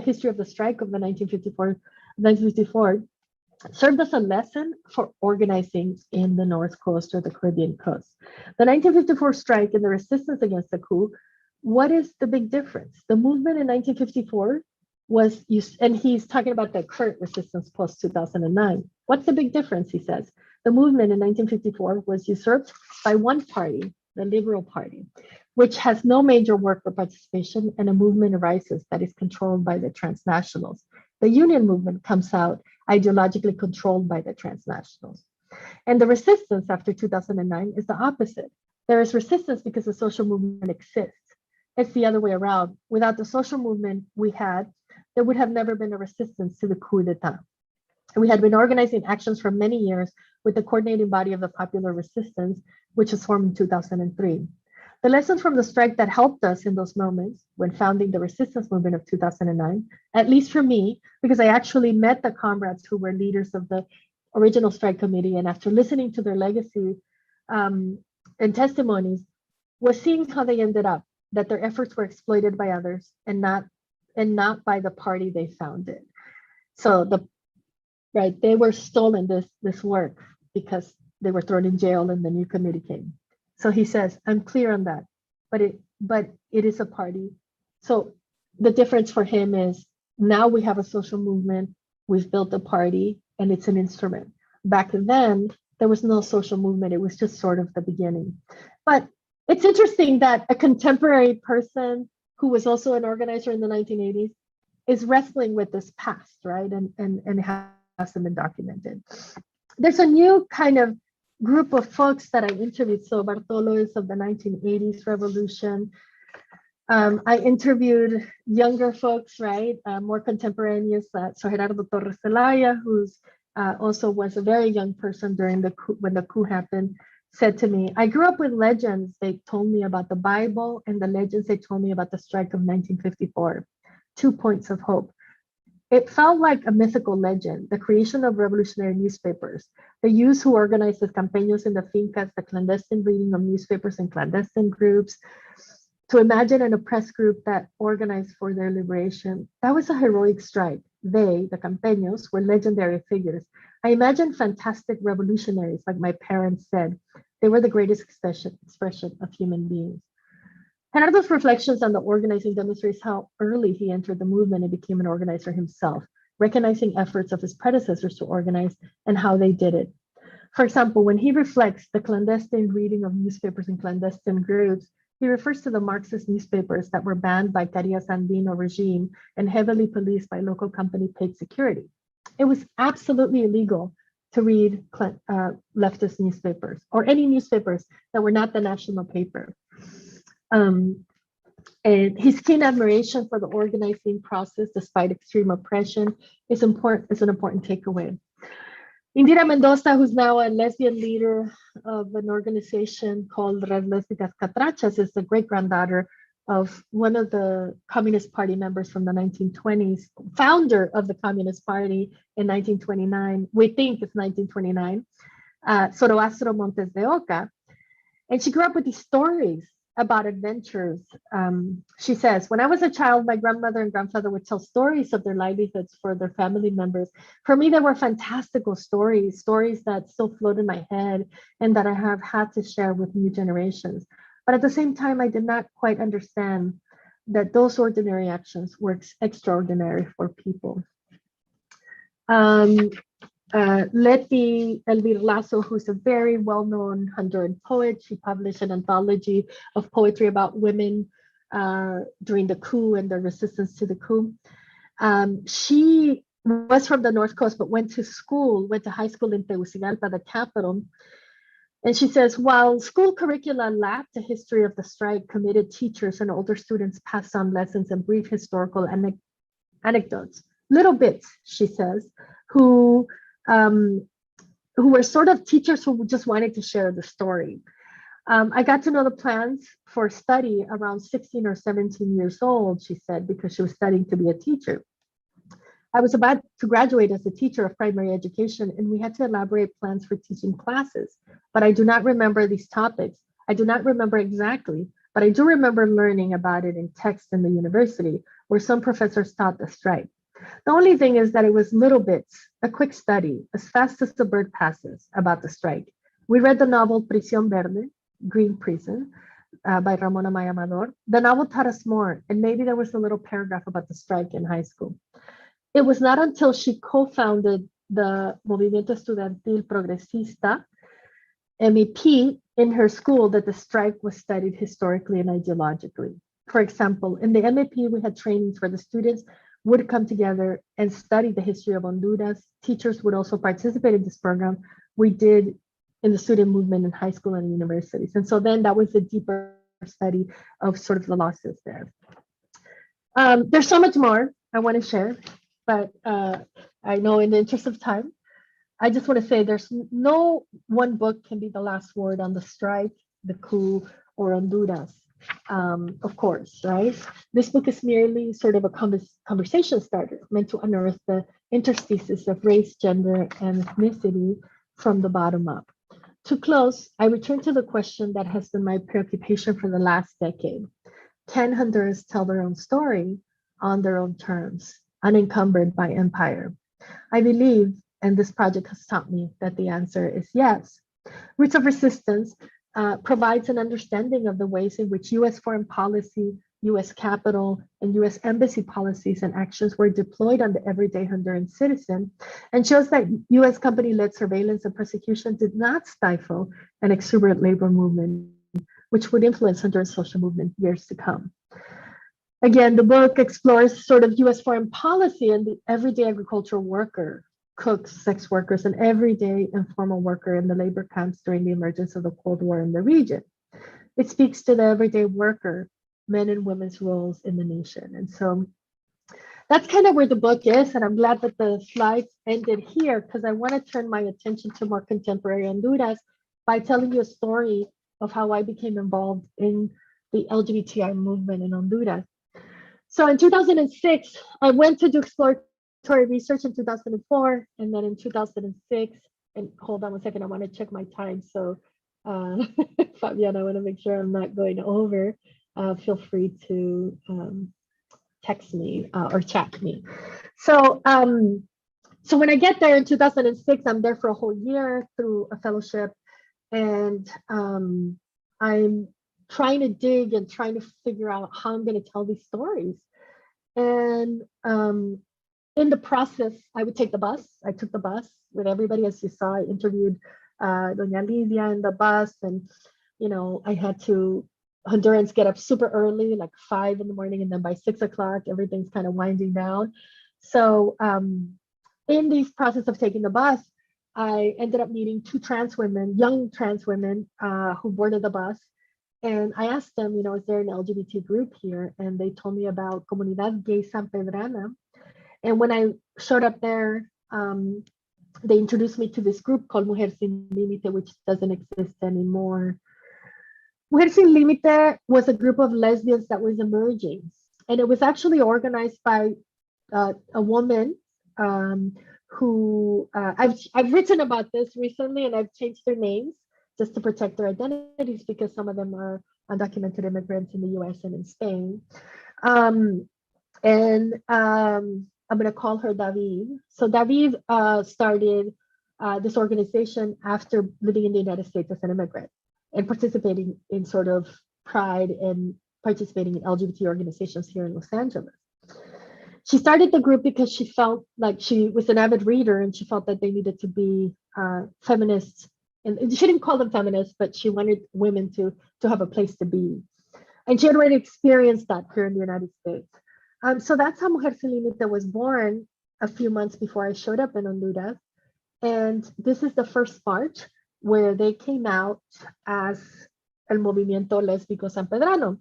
history of the strike of the 1954 served as a lesson for organizing in the North Coast or the Caribbean coast. The 1954 strike and the resistance against the coup, what is the big difference? The movement in 1954 was, and he's talking about the current resistance post 2009. What's the big difference, he says? The movement in 1954 was usurped by one party, the Liberal Party, which has no major worker participation, and a movement arises that is controlled by the transnationals. The union movement comes out ideologically controlled by the transnationals. And the resistance after 2009 is the opposite. There is resistance because the social movement exists. It's the other way around. Without the social movement we had, there would have never been a resistance to the coup d'etat. We had been organizing actions for many years with the coordinating body of the Popular Resistance, which was formed in 2003. The lessons from the strike that helped us in those moments when founding the resistance movement of 2009, at least for me, because I actually met the comrades who were leaders of the original strike committee, and after listening to their legacy and testimonies, was seeing how they ended up, that their efforts were exploited by others and not by the party they founded. So they were stolen this work because they were thrown in jail and the new committee came. So he says, I'm clear on that, but it is a party. So the difference for him is now we have a social movement, we've built a party, and it's an instrument. Back then, there was no social movement. It was just sort of the beginning. But it's interesting that a contemporary person who was also an organizer in the 1980s is wrestling with this past, right? And hasn't been documented. There's a new kind of group of folks that I interviewed. So Bartolo is of the 1980s revolution. I interviewed younger folks, right? More contemporaneous. So Gerardo Torres Zelaya, who's also was a very young person during the coup, when the coup happened, said to me, I grew up with legends. They told me about the Bible and the legends they told me about the strike of 1954. 2 points of hope. It felt like a mythical legend, the creation of revolutionary newspapers, the youth who organized the campaños in the fincas, the clandestine reading of newspapers in clandestine groups, to imagine an oppressed group that organized for their liberation. That was a heroic strike. They, the campaños, were legendary figures. I imagine fantastic revolutionaries, like my parents said. They were the greatest expression of human beings. Gerardo's reflections on the organizing demonstrates how early he entered the movement and became an organizer himself, recognizing efforts of his predecessors to organize and how they did it. For example, when he reflects the clandestine reading of newspapers in clandestine groups, he refers to the Marxist newspapers that were banned by Caria Sandino regime and heavily policed by local company paid security. It was absolutely illegal to read leftist newspapers or any newspapers that were not the national paper. And his keen admiration for the organizing process, despite extreme oppression, is an important takeaway. Indira Mendoza, who's now a lesbian leader of an organization called Red Lésbicas Catrachas, is the great-granddaughter of one of the Communist Party members from the 1920s, founder of the Communist Party in 1929. We think it's 1929, Zoroastro Montes de Oca. And she grew up with these stories about adventures. She says, when I was a child, my grandmother and grandfather would tell stories of their livelihoods for their family members. For me, they were fantastical stories that still float in my head and that I have had to share with new generations. But at the same time, I did not quite understand that those ordinary actions were extraordinary for people. Leti Elvir Lasso, who's a very well-known Honduran poet, she published an anthology of poetry about women during the coup and the resistance to the coup. She was from the North Coast, but went to high school in Tegucigalpa, the capital. And she says, while school curricula lacked a history of the strike, committed teachers and older students passed on lessons and brief historical anecdotes, little bits, she says, who were sort of teachers who just wanted to share the story. I got to know the plans for study around 16 or 17 years old, she said, because she was studying to be a teacher. I was about to graduate as a teacher of primary education, and we had to elaborate plans for teaching classes. But I do not remember these topics. I do not remember exactly, but I do remember learning about it in text in the university, where some professors taught the strike. The only thing is that it was little bits, a quick study, as fast as the bird passes, about the strike. We read the novel Prisión Verde, Green Prison, by Ramona Maya Amador. The novel taught us more, and maybe there was a little paragraph about the strike in high school. It was not until she co-founded the Movimiento Estudiantil Progresista, MEP, in her school that the strike was studied historically and ideologically. For example, in the MEP, we had trainings where the students would come together and study the history of Honduras. Teachers would also participate in this program. We did in the student movement in high school and universities. And so then that was a deeper study of sort of the losses there. There's so much more I want to share, but I know in the interest of time, I just want to say there's no one book can be the last word on the strike, the coup, or Honduras. Of course, right? This book is merely sort of a conversation starter meant to unearth the interstices of race, gender, and ethnicity from the bottom up. To close, I return to the question that has been my preoccupation for the last decade. Can Hondurans tell their own story on their own terms, unencumbered by empire? I believe, and this project has taught me, that the answer is yes. Roots of Resistance provides an understanding of the ways in which US foreign policy, US capital, and US embassy policies and actions were deployed on the everyday Honduran citizen, and shows that US company-led surveillance and persecution did not stifle an exuberant labor movement, which would influence Honduran's social movement years to come. Again, the book explores sort of US foreign policy and the everyday agricultural worker, cooks, sex workers, and everyday informal worker in the labor camps during the emergence of the Cold War in the region. It speaks to the everyday worker, men and women's roles in the nation. And so that's kind of where the book is. And I'm glad that the slides ended here because I want to turn my attention to more contemporary Honduras by telling you a story of how I became involved in the LGBTI movement in Honduras. So in 2006, I went to do exploratory research in 2004, and then in 2006, and hold on one second, I want to check my time. So Fabian, I want to make sure I'm not going over. Feel free to text me or chat me. So when I get there in 2006, I'm there for a whole year through a fellowship, and I'm trying to dig and trying to figure out how I'm going to tell these stories. And in the process, I would take the bus. I took the bus with everybody, as you saw. I interviewed Doña Lidia in the bus, and I had to. Hondurans get up super early, like 5 in the morning, and then by 6 o'clock, everything's kind of winding down. So in this process of taking the bus, I ended up meeting two trans women, young trans women, who boarded the bus. And I asked them, is there an LGBT group here? And they told me about Comunidad Gay San Pedrana. And when I showed up there, they introduced me to this group called Mujer Sin Límite, which doesn't exist anymore. Mujer Sin Límite was a group of lesbians that was emerging. And it was actually organized by a woman who I've written about this recently, and I've changed their names just to protect their identities because some of them are undocumented immigrants in the U.S. and in Spain. I'm going to call her David. So David started this organization after living in the United States as an immigrant and participating in sort of Pride and participating in LGBT organizations here in Los Angeles. She started the group because she felt like she was an avid reader and she felt that they needed to be feminists. And she didn't call them feminists, but she wanted women to have a place to be. And she had already experienced that here in the United States. So that's how Mujer Sin Límite was born a few months before I showed up in Honduras. And this is the first march where they came out as El Movimiento Lésbico San Pedrano.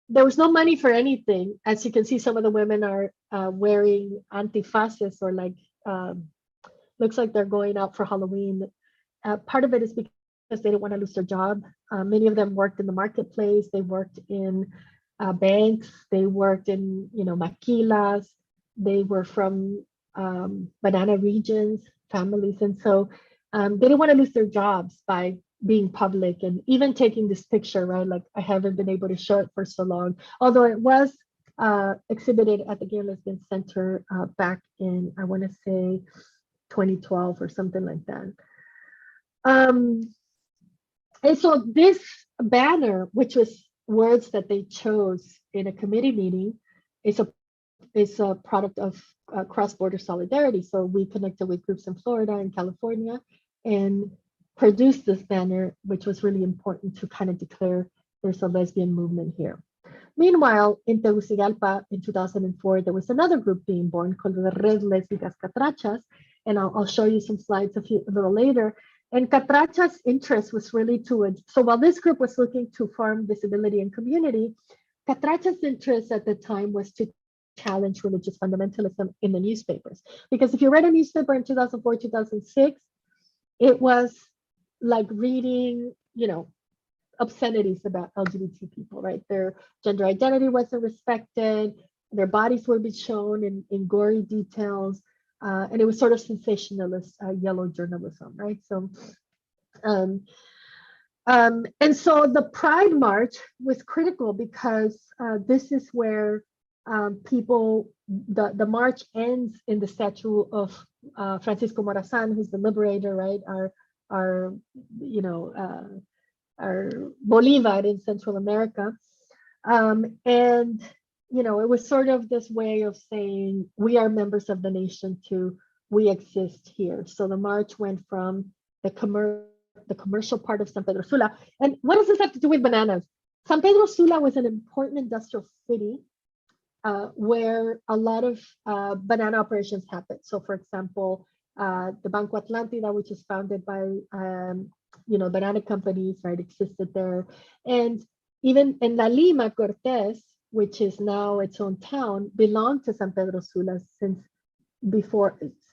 There was no money for anything. As you can see, some of the women are wearing antifaces or like, looks like they're going out for Halloween. Part of it is because they didn't want to lose their job. Many of them worked in the marketplace. They worked in banks. They worked in, maquilas. They were from banana regions, families. And so they didn't want to lose their jobs by being public and even taking this picture, right? Like I haven't been able to show it for so long, although it was exhibited at the Gay and Lesbian Center back in, I want to say 2012 or something like that. And so this banner, which was words that they chose in a committee meeting, is a product of cross-border solidarity. So we connected with groups in Florida and California and produced this banner, which was really important to kind of declare there's a lesbian movement here. Meanwhile, in Tegucigalpa in 2004, there was another group being born called the Red Lésbicas Catrachas, and I'll show you some slides a little later. And Catrachas' interest was really so while this group was looking to farm visibility and community, Catrachas' interest at the time was to challenge religious fundamentalism in the newspapers. Because if you read a newspaper in 2004, 2006, it was like reading, obscenities about LGBT people, right? Their gender identity wasn't respected, their bodies would be shown in gory details, and it was sort of sensationalist yellow journalism, right? So, and so the Pride March was critical because this is where the march ends in the statue of Francisco Morazan, who's the liberator, right? Our Bolivar in Central America. And, it was sort of this way of saying, we are members of the nation to we exist here. So the march went from the commercial part of San Pedro Sula. And what does this have to do with bananas? San Pedro Sula was an important industrial city where a lot of banana operations happened. So for example, the Banco Atlántida, which is founded by banana companies, right, existed there. And even in La Lima, Cortés, which is now its own town, belonged to San Pedro Sula since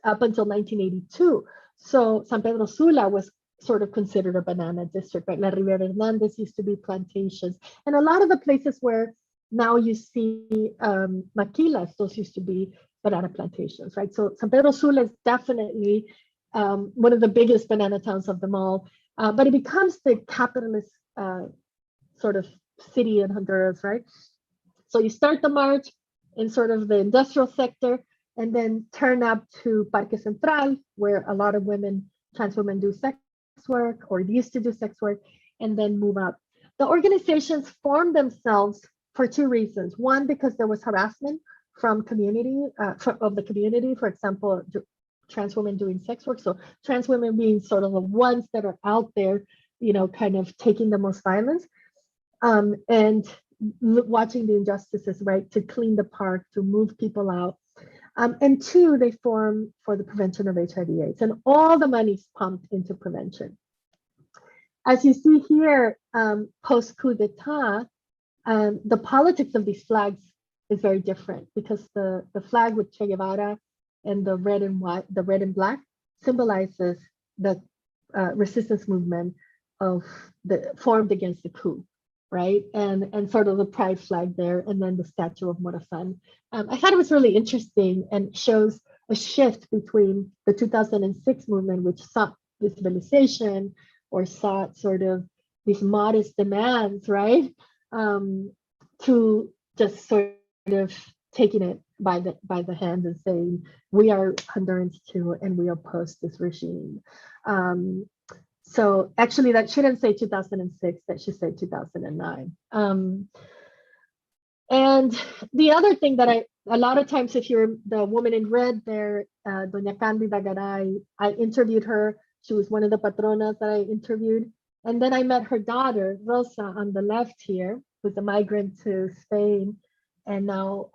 up until 1982. So San Pedro Sula was sort of considered a banana district, right? La Rivera Hernandez used to be plantations. And a lot of the places where now you see maquilas, those used to be banana plantations, right? So San Pedro Sula is definitely one of the biggest banana towns of them all, but it becomes the capitalist sort of city in Honduras, right? So you start the march in sort of the industrial sector and then turn up to Parque Central, where a lot of trans women do sex work or used to do sex work, and then move up. The organizations formed themselves for two reasons. One, because there was harassment from of the community, for example, trans women doing sex work. So trans women being sort of the ones that are out there, kind of taking the most violence, and watching the injustices, right, to clean the park, to move people out. And two, they form for the prevention of HIV/AIDS, and all the money's pumped into prevention. As you see here, post coup d'etat, the politics of these flags is very different, because the flag with Che Guevara and the red and white, the red and black, symbolizes the resistance movement of the formed against the coup, right? And sort of the pride flag there, and then the statue of Morazan. I thought it was really interesting and shows a shift between the 2006 movement, which sought visibilization or sought sort of these modest demands, right? To just sort of taking it by the hand and saying, we are Hondurans too, and we oppose this regime. So actually, that shouldn't say 2006, that should say 2009. And the other thing that a lot of times, if you're the woman in red there, Doña Candida Garay, I interviewed her. She was one of the patronas that I interviewed. And then I met her daughter, Rosa, on the left here, who's a migrant to Spain and now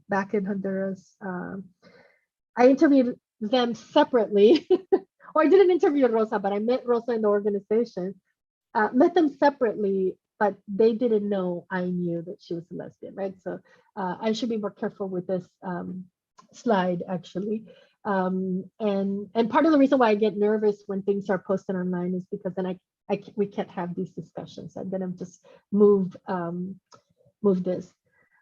back in Honduras. I interviewed them separately. Or I didn't interview Rosa, but I met Rosa in the organization. Met them separately, but they didn't know I knew that she was a lesbian, right? So I should be more careful with this slide, actually. And part of the reason why I get nervous when things are posted online is because then we can't have these discussions. And then I'm just move this.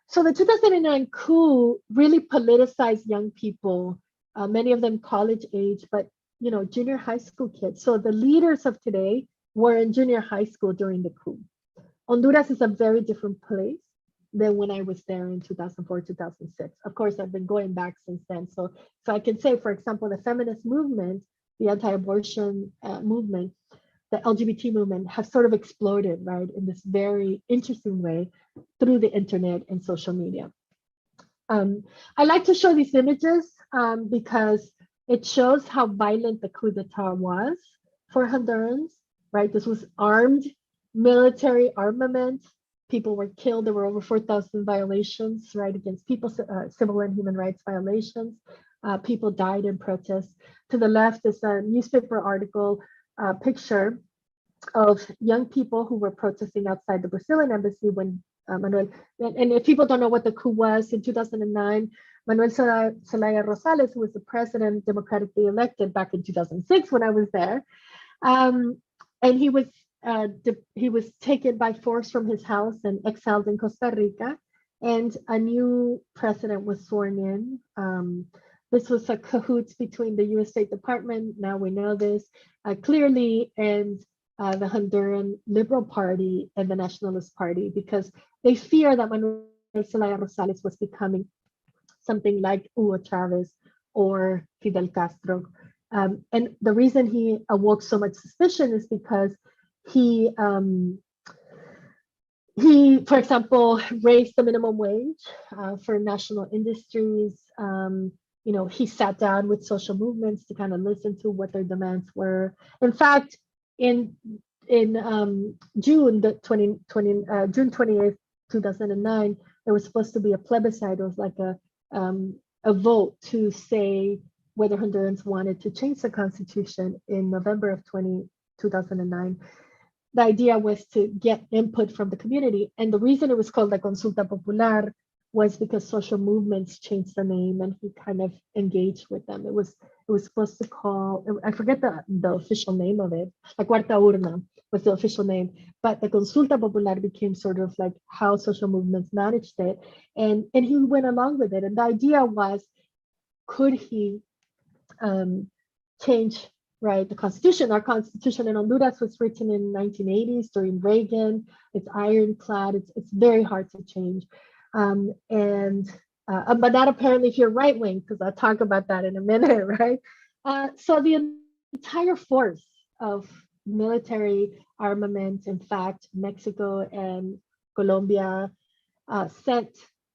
So the 2009 coup really politicized young people, many of them college age, but junior high school kids. So the leaders of today were in junior high school during the coup. Honduras is a very different place than when I was there in 2004, 2006. Of course, I've been going back since then. So I can say, for example, the feminist movement, the anti-abortion movement, the LGBT movement have sort of exploded, right, in this very interesting way through the internet and social media. I like to show these images because it shows how violent the coup d'etat was for Hondurans, right? This was armed military armament. People were killed. There were over 4,000 violations, right, against people, civil and human rights violations. People died in protest. To the left is a newspaper article picture of young people who were protesting outside the Brazilian embassy when Manuel, and if people don't know what the coup was, in 2009, Manuel Zelaya Rosales, who was the president democratically elected back in 2006 when I was there, and he was taken by force from his house and exiled in Costa Rica, and a new president was sworn in. This was a cahoots between the U.S. State Department, now we know this clearly, and the Honduran Liberal Party and the Nationalist Party, because they fear that Manuel Zelaya Rosales was becoming something like Hugo Chavez or Fidel Castro. And the reason he awoke so much suspicion is because he, for example, raised the minimum wage for national industries. He sat down with social movements to kind of listen to what their demands were. In fact, in June 28th, 2009, there was supposed to be a plebiscite. It was like a vote to say whether Hondurans wanted to change the constitution in November of 2009. The idea was to get input from the community. And the reason it was called la Consulta Popular was because social movements changed the name, and he kind of engaged with them. It was supposed to call, I forget the official name of it, La Cuarta Urna was the official name, but the Consulta Popular became sort of like how social movements managed it. And he went along with it. And the idea was, could he change, right, the constitution? Our constitution in Honduras was written in 1980s during Reagan. It's ironclad. It's very hard to change. But not apparently if you're right wing, because I'll talk about that in a minute, right? So the entire force of military armament, in fact, Mexico and Colombia sent,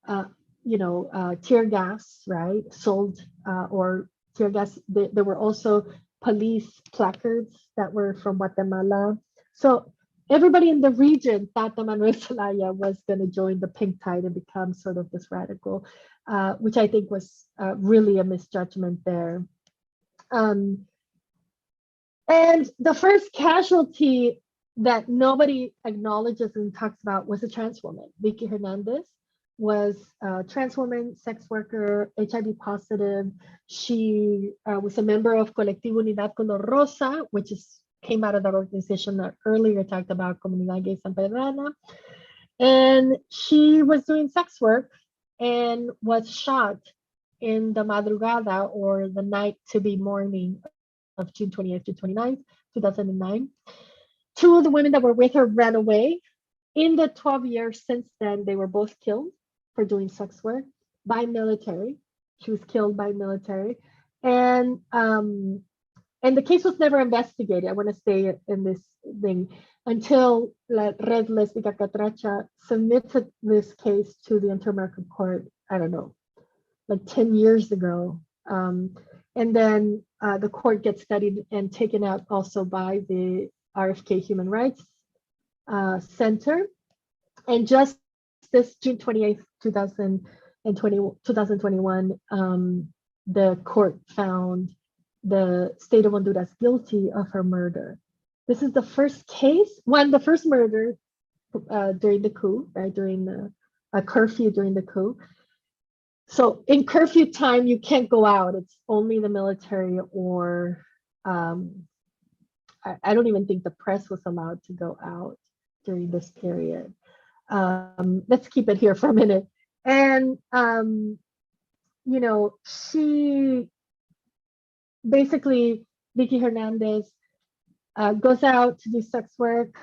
tear gas, right? Sold or tear gas. There were also police placards that were from Guatemala. So everybody in the region thought that Manuel Zelaya was going to join the pink tide and become sort of this radical, which I think was really a misjudgment there. And the first casualty that nobody acknowledges and talks about was a trans woman. Vicky Hernandez was a trans woman, sex worker, HIV positive. She was a member of Colectivo Unidad Color Rosa, which came out of that organization that earlier talked about Comunidad Gay San Pedrana. And she was doing sex work and was shot in the madrugada, or the night to be morning of June 28th to 29th, 2009. Two of the women that were with her ran away. In the 12 years since then, they were both killed for doing sex work by military. She was killed by military. And the case was never investigated. I want to say in this thing until La Red Lesbica Catracha submitted this case to the Inter-American Court, I don't know, like 10 years ago. And then the court gets studied and taken out also by the RFK Human Rights Center. And just this June 28th, 2021, the court found the state of Honduras guilty of her murder. This is the first case, the first murder during the coup, right, during a curfew during the coup. So in curfew time, you can't go out. It's only the military, or I don't even think the press was allowed to go out during this period. Let's keep it here for a minute. And, she basically, Vicky Hernandez goes out to do sex work.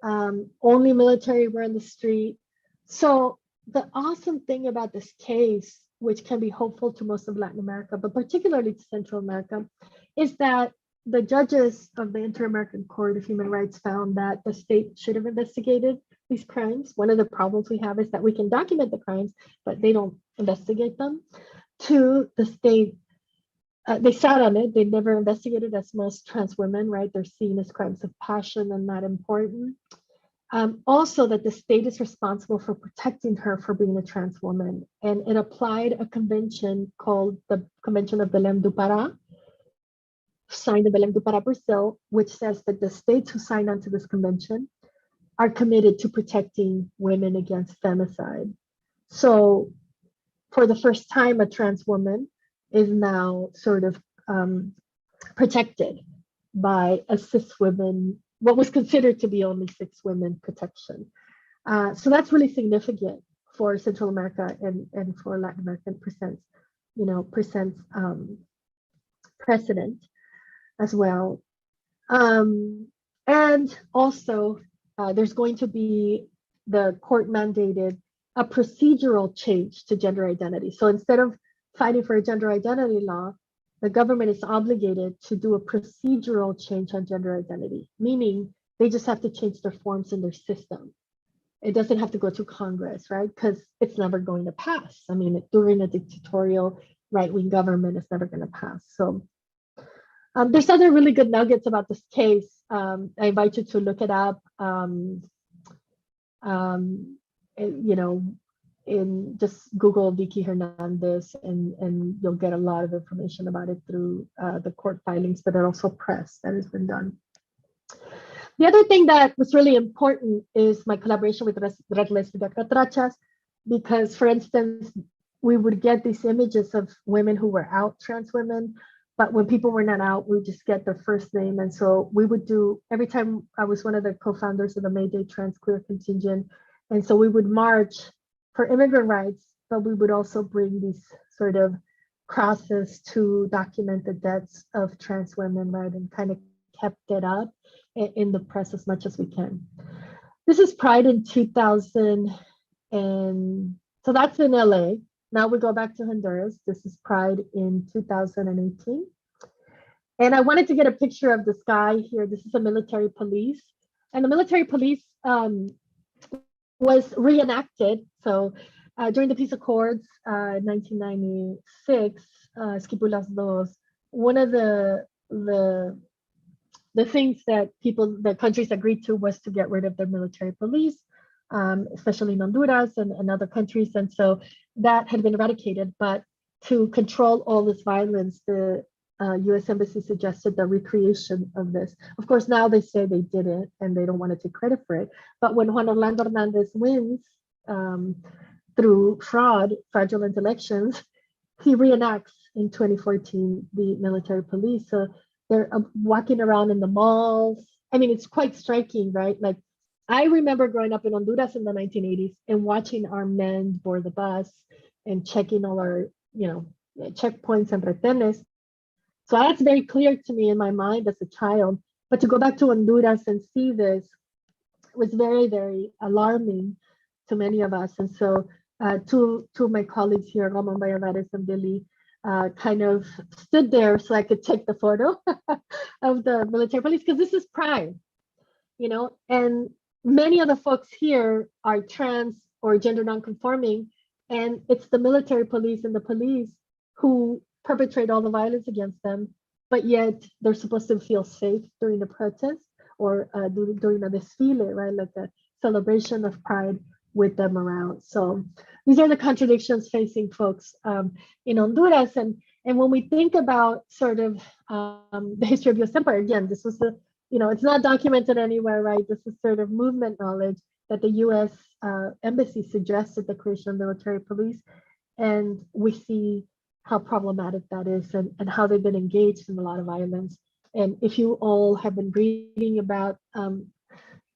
Only military were in the street. So the awesome thing about this case, which can be hopeful to most of Latin America, but particularly to Central America, is that the judges of the Inter-American Court of Human Rights found that the state should have investigated these crimes. One of the problems we have is that we can document the crimes, but they don't investigate them. Two, the state, they sat on it. They never investigated, as most trans women, right? They're seen as crimes of passion and not important. Also, that the state is responsible for protecting her for being a trans woman. And it applied a convention called the Convention of Belém do Pará, signed in Belém do Pará, Brazil, which says that the states who signed onto this convention are committed to protecting women against femicide. So for the first time, a trans woman is now sort of protected by a cis women, what was considered to be only cis women protection. So that's really significant for Central America and for Latin America, presents precedent as well. And also, there's going to be, the court mandated a procedural change to gender identity. So instead of fighting for a gender identity law, the government is obligated to do a procedural change on gender identity, meaning they just have to change their forms in their system. It doesn't have to go to Congress, right? Because it's never going to pass. I mean, during a dictatorial right-wing government, it's never going to pass. So there's other really good nuggets about this case. I invite you to look it up. In just Google Vicky Hernandez, and you'll get a lot of information about it through the court filings, but also press that has been done. The other thing that was really important is my collaboration with Red Lesbica Catrachas, because, for instance, we would get these images of women who were out, trans women, but when people were not out, we just get their first name. And so we would do, every time, I was one of the co-founders of the May Day Trans Queer Contingent, and so we would march for immigrant rights, but we would also bring these sort of crosses to document the deaths of trans women, right, and kind of kept it up in the press as much as we can. This is Pride in 2000, and so that's in LA. Now we go back to Honduras. This is Pride in 2018. And I wanted to get a picture of this guy here. This is a military police. And the military police was reenacted. So during the peace accords, 1996, Esquipulas Dos, one of the the things that the countries agreed to was to get rid of their military police, especially in Honduras and other countries. And so that had been eradicated. But to control all this violence, the U.S. Embassy suggested the recreation of this. Of course, now they say they did it and they don't want to take credit for it. But when Juan Orlando Hernandez wins through fraudulent elections, he reenacts in 2014 the military police. So they're walking around in the malls. I mean, it's quite striking, right? Like, I remember growing up in Honduras in the 1980s and watching our men board the bus and checking all our, checkpoints and retenes. So that's very clear to me in my mind as a child. But to go back to Honduras and see this was very, very alarming to many of us. And so two of my colleagues here, Ramon Valladares and Billy, kind of stood there so I could take the photo of the military police, because this is pride, and many of the folks here are trans or gender nonconforming, and it's the military police and the police who perpetrate all the violence against them, but yet they're supposed to feel safe during the protest or during a desfile, right? Like a celebration of pride with them around. So these are the contradictions facing folks in Honduras. And when we think about sort of the history of US Empire, again, this was it's not documented anywhere, right? This is sort of movement knowledge that the US Embassy suggested the creation of military police. And we see how problematic that is and how they've been engaged in a lot of violence. And if you all have been reading about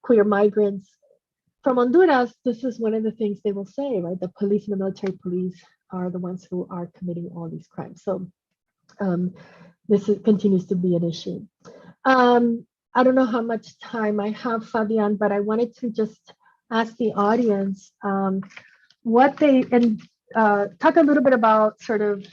queer migrants from Honduras, this is one of the things they will say, right? The police and the military police are the ones who are committing all these crimes. So continues to be an issue. I don't know how much time I have, Fabian, but I wanted to just ask the audience what they, and talk a little bit about sort of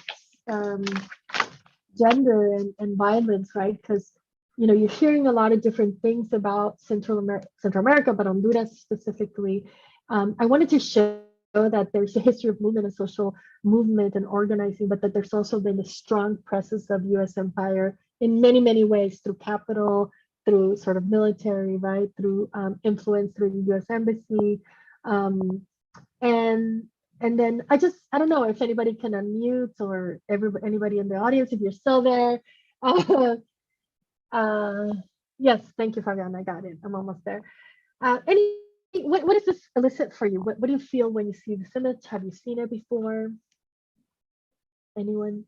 gender and violence, right? Because you're hearing a lot of different things about Central America, but Honduras specifically. I wanted to show that there's a history of movement and social movement and organizing, but that there's also been a strong presence of US Empire in many, many ways, through capital, through sort of military, right? Through influence through the US Embassy. And then I don't know if anybody can unmute, or anybody in the audience, if you're still there. Yes, thank you, Fabian. I got it. I'm almost there. What does this elicit for you? What do you feel when you see this image? Have you seen it before? Anyone?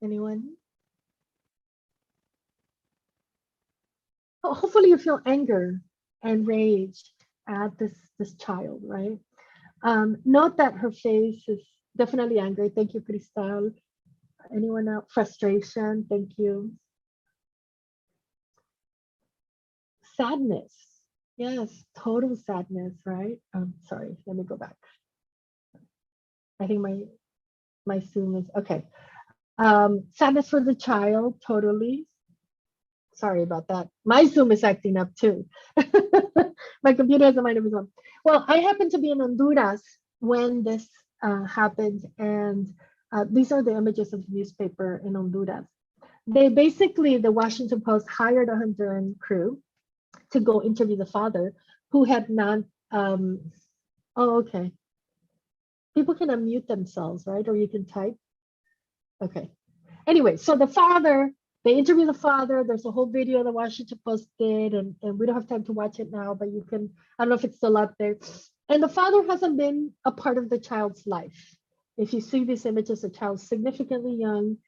Anyone? Oh, hopefully you feel anger and rage at this child, right? Note that her face is definitely angry. Thank you, Cristal. Anyone else? Frustration. Thank you. Sadness. Yes, total sadness, right? Sorry, let me go back. I think my Zoom is okay. Sadness for the child, totally. Sorry about that. My Zoom is acting up too. My computer has a mind of its own. Well, I happened to be in Honduras when this happened, and these are the images of the newspaper in Honduras. The Washington Post hired a Honduran crew to go interview the father, who had not, oh, okay. People can unmute themselves, right? Or you can type. Okay. Anyway, so they interview the father. There's a whole video the Washington Post did, and we don't have time to watch it now, but you can, I don't know if it's still up there. And the father hasn't been a part of the child's life. If you see these images, the child's significantly young.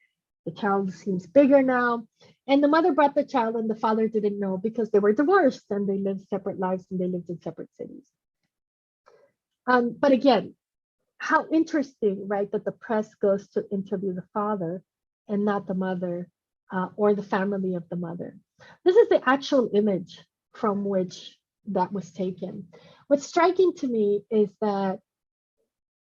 The child seems bigger now. And the mother brought the child, and the father didn't know because they were divorced and they lived separate lives and they lived in separate cities. But again, how interesting, right, that the press goes to interview the father and not the mother or the family of the mother. This is the actual image from which that was taken. What's striking to me is that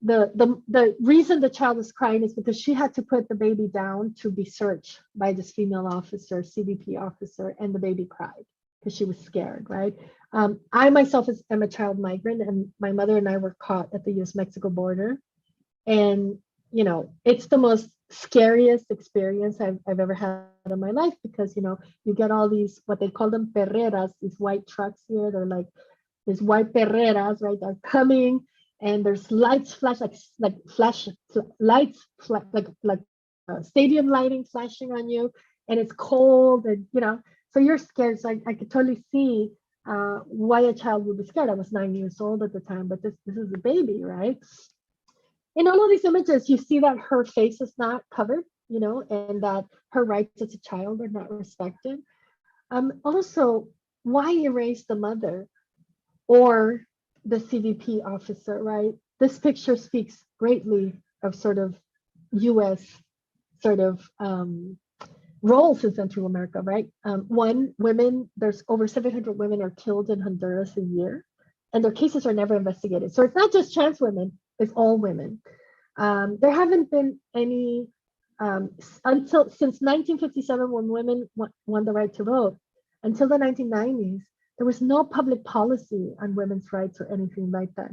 the reason the child is crying is because she had to put the baby down to be searched by this female officer, CBP officer, and the baby cried because she was scared, right? I myself am a child migrant, and my mother and I were caught at the US-Mexico border And, you know, it's the most scariest experience I've ever had in my life because, you know, you get all these, what they call them perreras, these white trucks here. They're like these white perreras, right? They're coming and there's lights flash, like flash lights, like stadium lighting flashing on you, and it's cold, and you know, so you're scared. So I could totally see why a child would be scared. I was 9 years old at the time, but this is a baby, right? In all of these images, you see that her face is not covered, you know, and that her rights as a child are not respected. Also, why erase the mother or the CVP officer, right? This picture speaks greatly of sort of US sort of roles in Central America, right? One, women, there's over 700 women are killed in Honduras a year, and their cases are never investigated. So it's not just trans women, it's all women. There haven't been any, until since 1957, when women won the right to vote, until the 1990s, there was no public policy on women's rights or anything like that.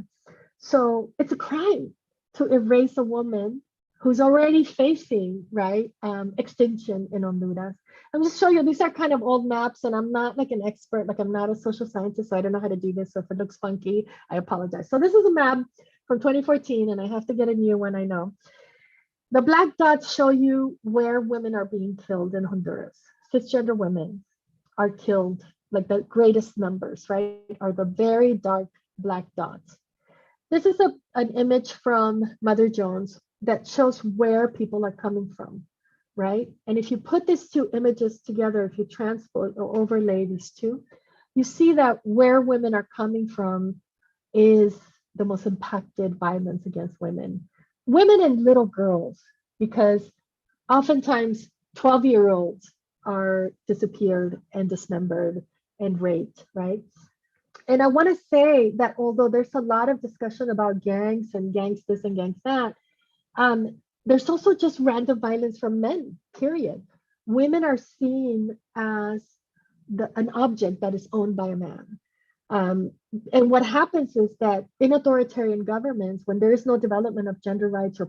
So it's a crime to erase a woman who's already facing, right, extinction in Honduras. I'm just showing you, these are kind of old maps, and I'm not like an expert, like I'm not a social scientist, so I don't know how to do this. So if it looks funky, I apologize. So this is a map from 2014, and I have to get a new one, I know. The black dots show you where women are being killed in Honduras. Cisgender women are killed, like the greatest numbers, right, are the very dark black dots. This is an image from Mother Jones that shows where people are coming from, right? And if you put these two images together, if you transpose or overlay these two, you see that where women are coming from is the most impacted violence against women. Women and little girls, because oftentimes 12-year-olds are disappeared and dismembered and raped, right? And I want to say that although there's a lot of discussion about gangs and gangs this and gangs that, there's also just random violence from men, period. Women are seen as an object that is owned by a man. Um, and what happens is that in authoritarian governments, when there is no development of gender rights or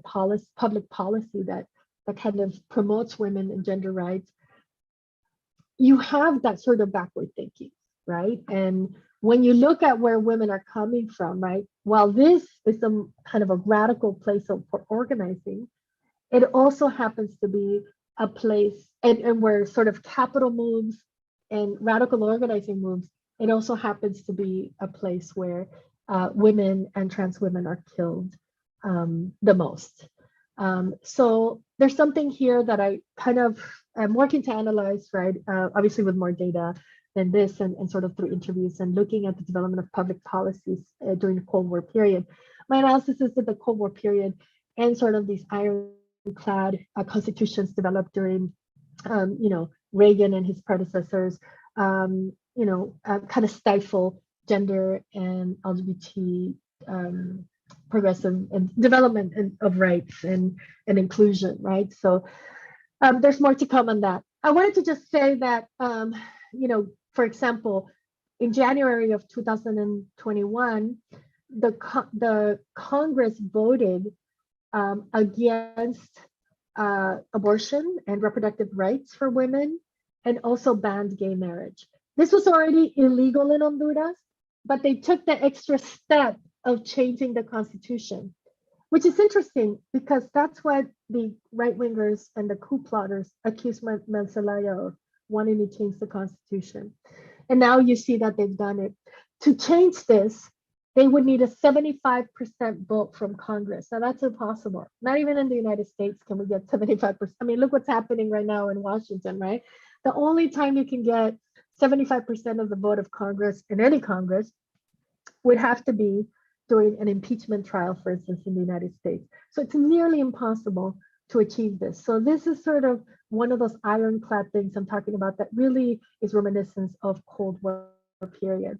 public policy that kind of promotes women and gender rights, you have that sort of backward thinking, right? And when you look at where women are coming from, right, while this is a kind of a radical place for organizing, it also happens to be a place, and where sort of capital moves and radical organizing moves, it also happens to be a place where women and trans women are killed the most. So there's something here that I kind of am working to analyze, right? Obviously with more data than this, and sort of through interviews and looking at the development of public policies during the Cold War period. My analysis is that the Cold War period and sort of these ironclad constitutions developed during, Reagan and his predecessors, kind of stifle gender and LGBT progressive and development of rights and inclusion, right? So there's more to come on that. I wanted to just say that, for example, in January of 2021, the Congress voted against abortion and reproductive rights for women, and also banned gay marriage. This was already illegal in Honduras, but they took the extra step of changing the constitution, which is interesting because that's what the right-wingers and the coup plotters accused Zelaya of, wanting to change the constitution. And now you see that they've done it. To change this, they would need a 75% vote from Congress. Now that's impossible. Not even in the United States can we get 75%. I mean, look what's happening right now in Washington, right? The only time you can get 75% of the vote of Congress in any Congress would have to be during an impeachment trial, for instance, in the United States. So it's nearly impossible to achieve this. So this is sort of one of those ironclad things I'm talking about that really is reminiscent of Cold War period.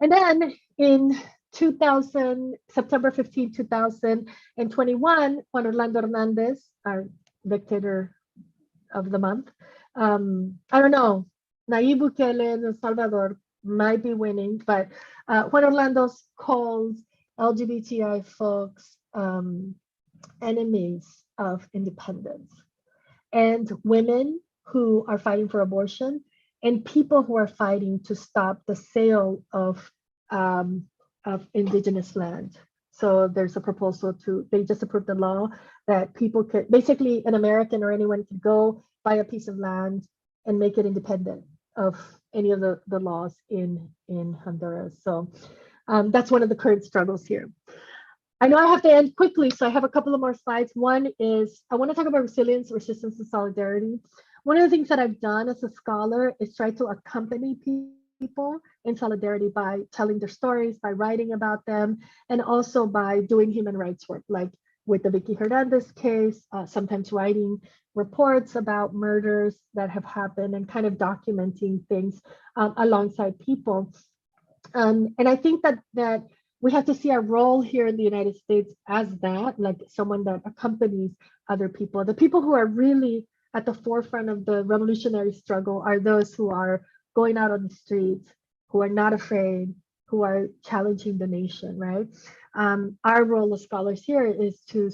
And then in September 15, 2021, Juan Orlando Hernandez, our dictator of the month, I don't know, Nayib Bukele in El Salvador might be winning, but Juan Orlando's calls LGBTI folks enemies of independence, and women who are fighting for abortion, and people who are fighting to stop the sale um, of indigenous land. So there's a proposal they just approved a law that people could, basically an American or anyone could go buy a piece of land and make it independent of any of the laws in Honduras. So that's one of the current struggles here. I know I have to end quickly, so I have a couple of more slides. One is I want to talk about resilience, resistance, and solidarity. One of the things that I've done as a scholar is try to accompany people in solidarity by telling their stories, by writing about them, and also by doing human rights work, like with the Vicky Hernandez case, sometimes writing reports about murders that have happened and kind of documenting things alongside people. And I think that we have to see our role here in the United States as that, like someone that accompanies other people. The people who are really at the forefront of the revolutionary struggle are those who are going out on the streets, who are not afraid, who are challenging the nation, right? Our role as scholars here is to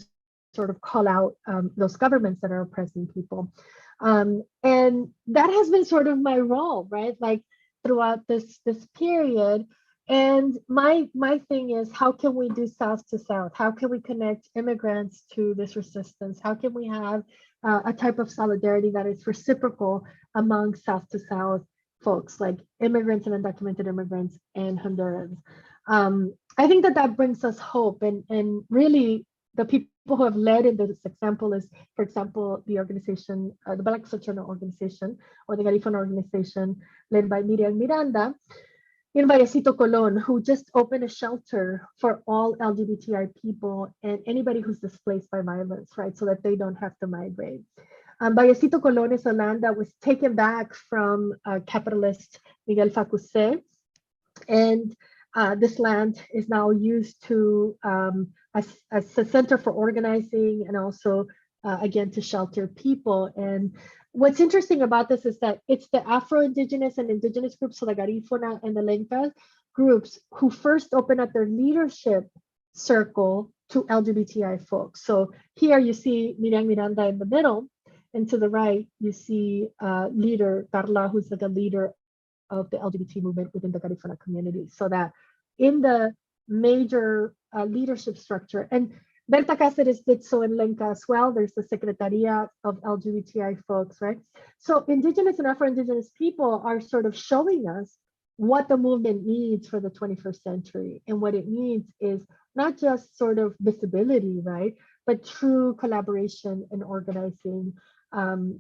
sort of call out those governments that are oppressing people. And that has been sort of my role, right? Like throughout this period. And my thing is, how can we do South to South? How can we connect immigrants to this resistance? How can we have a type of solidarity that is reciprocal among South to South folks, like immigrants and undocumented immigrants and Hondurans? I think that brings us hope, and really the people who have led in this example is, for example, the organization, the Black Fraternal Organization, or the Garifuna organization, led by Miriam Miranda in Vallecito, Colon, who just opened a shelter for all LGBTI people and anybody who's displaced by violence, right? So that they don't have to migrate. Vallecito, Colon is a land that was taken back from capitalist Miguel Facuse. And this land is now used to as a center for organizing and also, again, to shelter people. And what's interesting about this is that it's the Afro-Indigenous and Indigenous groups, so the Garifuna and the Lencas groups, who first opened up their leadership circle to LGBTI folks. So here you see Miriam Miranda in the middle, and to the right, you see leader Carla, who's like a leader of the LGBT movement within the Garifuna community. So that in the major leadership structure, and Berta Cáceres did so in Lenca as well. There's the Secretaría of LGBTI folks, right? So Indigenous and Afro-Indigenous people are sort of showing us what the movement needs for the 21st century. And what it needs is not just sort of visibility, right? But true collaboration and organizing,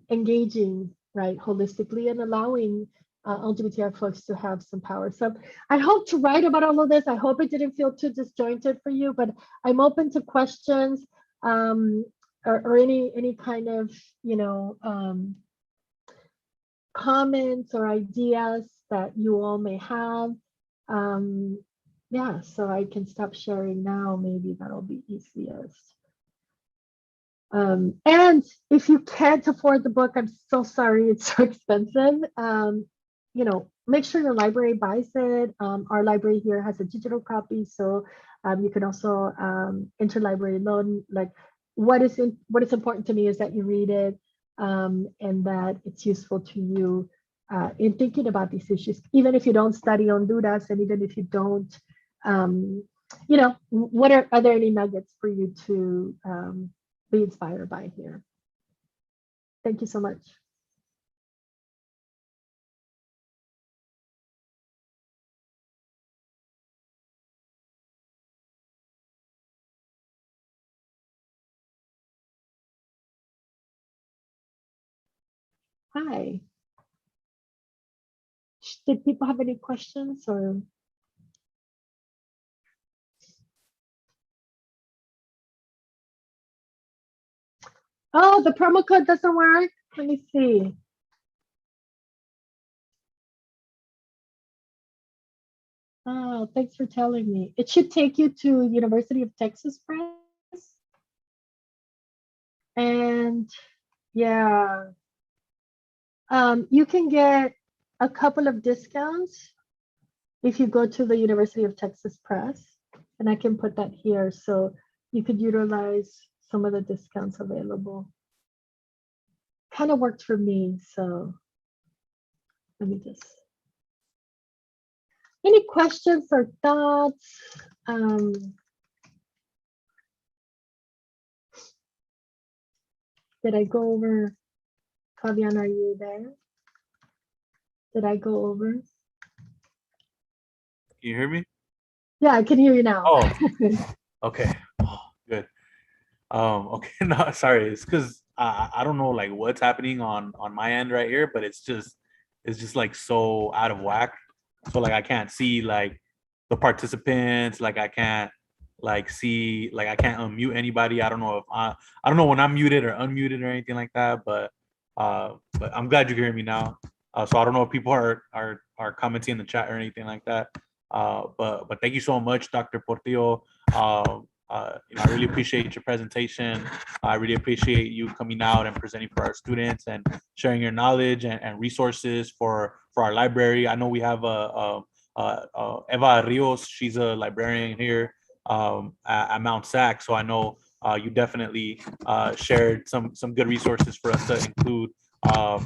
engaging, right, holistically, and allowing LGBTI folks to have some power. So I hope to write about all of this. I hope it didn't feel too disjointed for you, but I'm open to questions or any kind of, comments or ideas that you all may have. Yeah, so I can stop sharing now. Maybe that'll be easiest. And if you can't afford the book, I'm so sorry, it's so expensive. Make sure your library buys it. Our library here has a digital copy, so you can also interlibrary loan. Like what is important to me is that you read it and that it's useful to you in thinking about these issues, even if you don't study Honduras, and even if you don't, are there any nuggets for you to be inspired by here? Thank you so much. Hi. Did people have any questions or? Oh, the promo code doesn't work. Let me see. Oh, thanks for telling me. It should take you to University of Texas Press. And yeah, you can get a couple of discounts if you go to the University of Texas Press, and I can put that here so you could utilize some of the discounts available. Kind of worked for me, so let me just. Any questions or thoughts? Did I go over? Fabian, are you there? Did I go over? Can you hear me? Yeah, I can hear you now. Oh, okay. Oh, good. Okay, no, sorry. It's because I don't know like what's happening on my end right here, but it's just like so out of whack. So like I can't see like the participants, like I can't like see like I can't unmute anybody. I don't know if I don't know when I'm muted or unmuted or anything like that, but I'm glad you can hear me now. So I don't know if people are commenting in the chat or anything like that. But thank you so much, Dr. Portillo. You know, I really appreciate your presentation. I really appreciate you coming out and presenting for our students and sharing your knowledge and resources for our library. I know we have Eva Rios. She's a librarian here at Mount SAC. So I know you definitely shared some good resources for us to include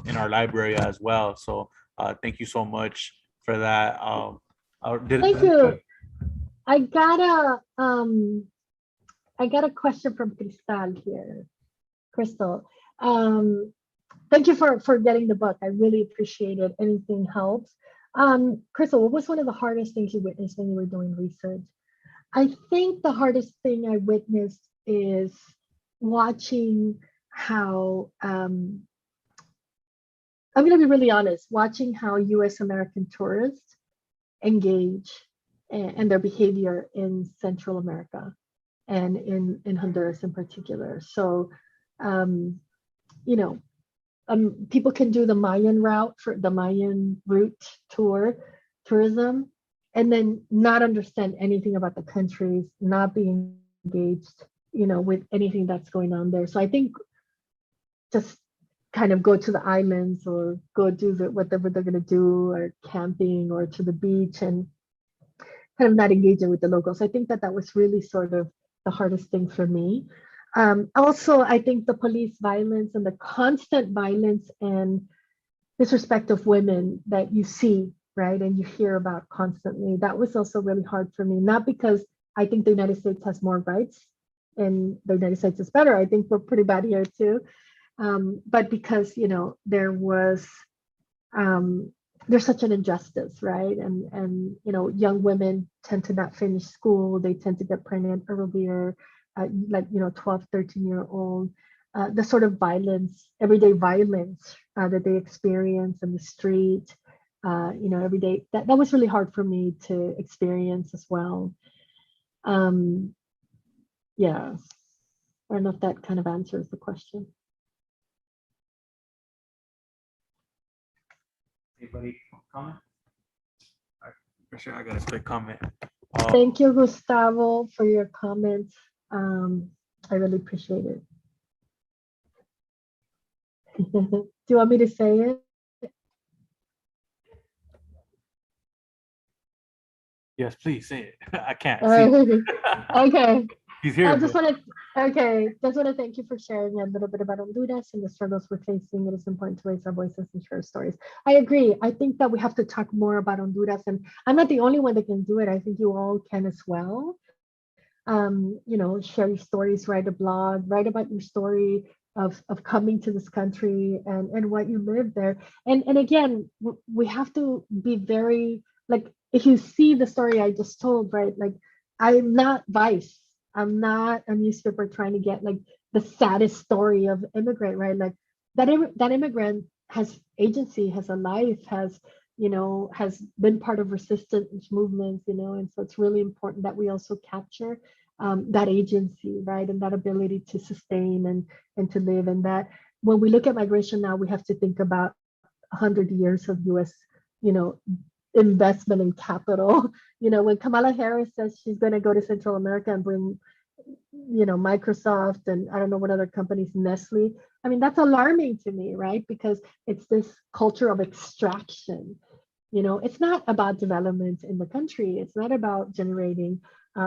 in our library as well. So thank you so much for that. Thank you. I got a question from Cristal here. Crystal, thank you for getting the book. I really appreciate it. Anything helps. Crystal, what was one of the hardest things you witnessed when you were doing research? I think the hardest thing I witnessed is watching how, I'm going to be really honest, watching how US American tourists engage and their behavior in Central America and in Honduras in particular. So, you know, people can do the Mayan route for the Mayan route tourism, and then not understand anything about the countries, not be engaged, you know, with anything that's going on there. So I think just kind of go to the islands or go do whatever they're going to do, or camping or to the beach, and kind of not engaging with the locals. I think that was really sort of the hardest thing for me. Also, I think the police violence and the constant violence and disrespect of women that you see, right, and you hear about constantly, that was also really hard for me. Not because I think the United States has more rights and the United States is better. I think we're pretty bad here too. But because, you know, there's such an injustice, right? And you know, young women tend to not finish school. They tend to get pregnant earlier, like, you know, 12, 13-year-old. The sort of violence, everyday violence that they experience in the street, you know, every day, that was really hard for me to experience as well. Yeah, I don't know if that kind of answers the question. Anybody comment? For sure, I got a quick comment. Thank you, Gustavo, for your comments. I really appreciate it. Do you want me to say it? Yes, please say it. I can't see. Okay. He's here. Just want to thank you for sharing a little bit about Honduras and the struggles we're facing. It is important to raise our voices and share stories. I agree. I think that we have to talk more about Honduras, and I'm not the only one that can do it. I think you all can as well. You know, share your stories, write a blog, write about your story of coming to this country and what you live there. And again, we have to be very, like, if you see the story I just told, right? Like, I'm not Vice. I'm not a newspaper trying to get like the saddest story of immigrant, right? Like that immigrant has agency, has a life, has, you know, has been part of resistance movements, you know, and so it's really important that we also capture that agency, right, and that ability to sustain and to live. And that when we look at migration now, we have to think about 100 years of U.S., you know, investment in capital. You know, when Kamala Harris says she's going to go to Central America and bring, you know, Microsoft and I don't know what other companies, Nestle. I mean, that's alarming to me, right? Because it's this culture of extraction. You know, it's not about development in the country. It's not about generating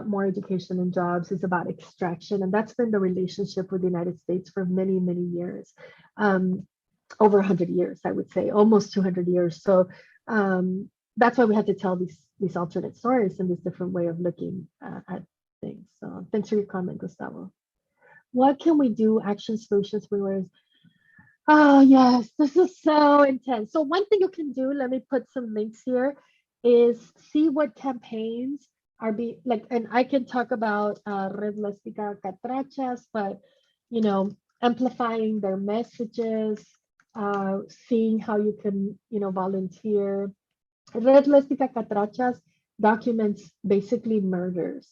more education and jobs is about extraction. And that's been the relationship with the United States for many, many years. Over 100 years, I would say, almost 200 years. So that's why we had to tell these alternate stories and this different way of looking at things. So thanks for your comment, Gustavo. What can we do? Action solutions. Oh, yes, this is so intense. So one thing you can do, let me put some links here, is see what campaigns are being like, and I can talk about Red Lesbica Catrachas, but amplifying their messages, seeing how you can, volunteer. Red Lesbica Catrachas documents basically murders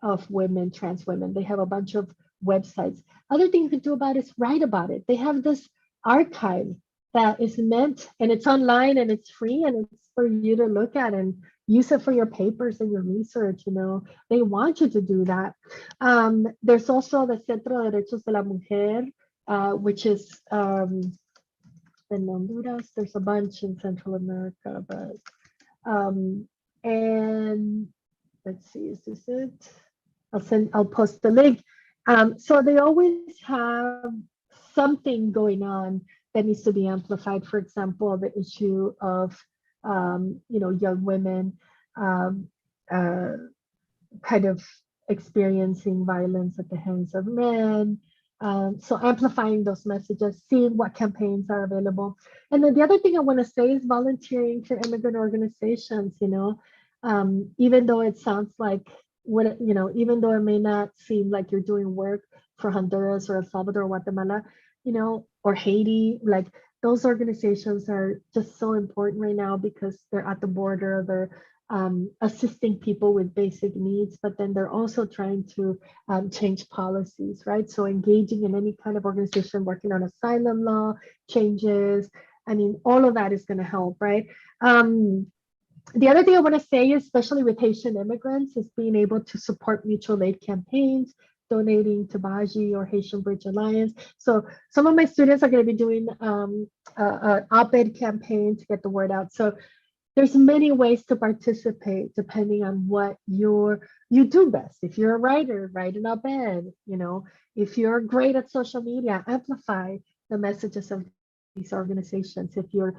of women, trans women. They have a bunch of websites. Other thing you can do about it is write about it. They have this archive that is meant, and it's online and it's free and it's for you to look at and use it for your papers and your research. They want you to do that. There's also the Centro de Derechos de la Mujer, which is in Honduras. There's a bunch in Central America, but and let's see, is this it? I'll post the link. So they always have something going on that needs to be amplified. For example, the issue of young women kind of experiencing violence at the hands of men. So amplifying those messages, seeing what campaigns are available. And then the other thing I want to say is volunteering for immigrant organizations. Even though it sounds like even though it may not seem like you're doing work for Honduras or El Salvador or Guatemala, or Haiti, like those organizations are just so important right now because they're at the border, they're assisting people with basic needs, but then they're also trying to change policies, right? So engaging in any kind of organization working on asylum law changes, all of that is going to help, right? The other thing I want to say, especially with Haitian immigrants, is being able to support mutual aid campaigns, donating to Baji or Haitian Bridge Alliance. So some of my students are going to be doing an op-ed campaign to get the word out. So there's many ways to participate depending on what you do best. If you're a writer, write an op-ed. If you're great at social media, amplify the messages of these organizations. If you're,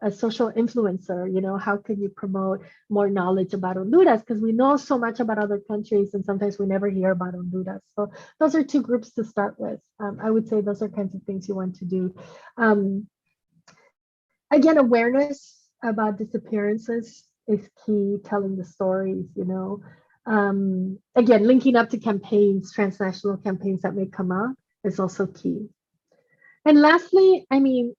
a social influencer, how can you promote more knowledge about Honduras? Because we know so much about other countries and sometimes we never hear about Honduras. So those are two groups to start with. I would say those are kinds of things you want to do. Again, awareness about disappearances is key, telling the stories, again, linking up to campaigns, transnational campaigns that may come up is also key. And lastly,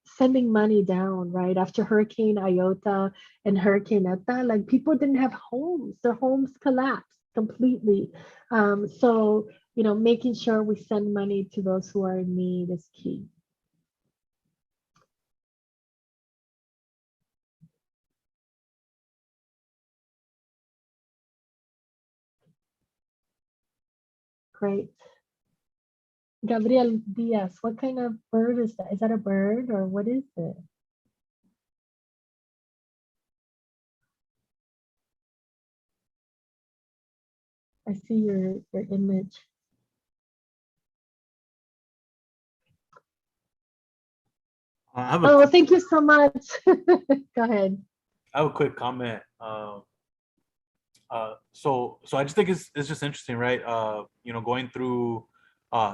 sending money down, right? After Hurricane Iota and Hurricane Eta, like people didn't have homes. Their homes collapsed completely. So, making sure we send money to those who are in need is key. Great. Gabriel Diaz, what kind of bird is that? Is that a bird or what is it? I see your image. Thank you so much. Go ahead. I have a quick comment. So I just think it's just interesting, right? Going through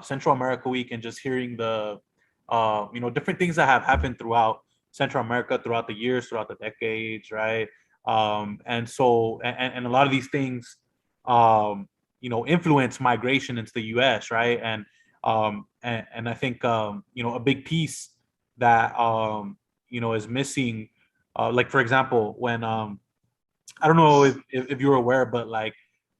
Central America Week and just hearing the different things that have happened throughout Central America throughout the years, throughout the decades, right? And a lot of these things influence migration into the US, right? And I think a big piece that is missing, like for example, when I don't know if you're aware, but like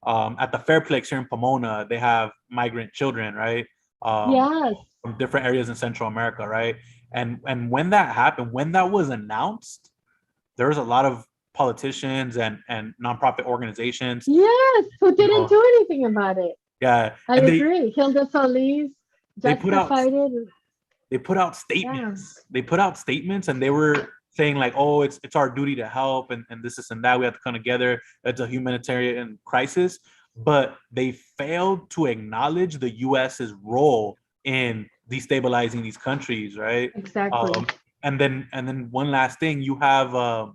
at the Fairplex here in Pomona, they have migrant children, right? Yes. From different areas in Central America, right? And when that happened, when that was announced, there was a lot of politicians and nonprofit organizations. Yes, who didn't do anything about it. Yeah, I agree. Hilda Solis justified it. They put out statements. Yeah. They put out statements, and they were saying like, oh, it's our duty to help and this and that. We have to come together. It's a humanitarian crisis. but they failed to acknowledge the US's role in destabilizing these countries, right? Exactly. Um, and then one last thing, you know,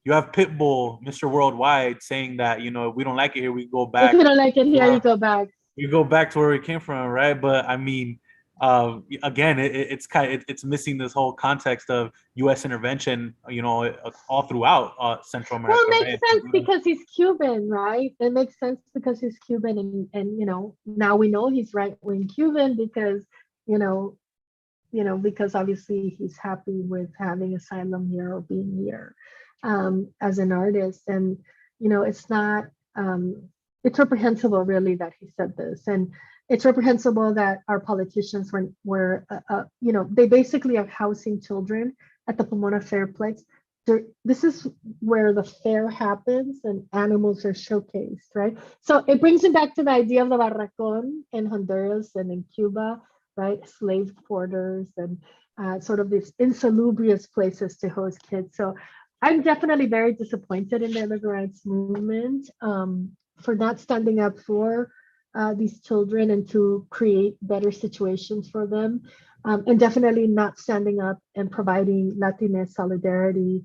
you have Pitbull, Mr. Worldwide, saying that, we don't like it here, we go If back you don't like it to here, you go back. where we came from, right? But I mean, again, it's missing this whole context of U.S. intervention, all throughout Central Well, America, it makes right? sense because he's Cuban, right? It makes sense because he's Cuban, and now we know he's right wing Cuban because you know because obviously he's happy with having asylum here or being here as an artist, and it's not it's reprehensible really that he said this, and it's reprehensible that our politicians were they basically are housing children at the Pomona Fairplex. This is where the fair happens and animals are showcased, right? So it brings me back to the idea of the barracón in Honduras and in Cuba, right? Slave quarters and sort of these insalubrious places to host kids. So I'm definitely very disappointed in the immigrant rights movement for not standing up for these children and to create better situations for them. And definitely not standing up and providing Latinx solidarity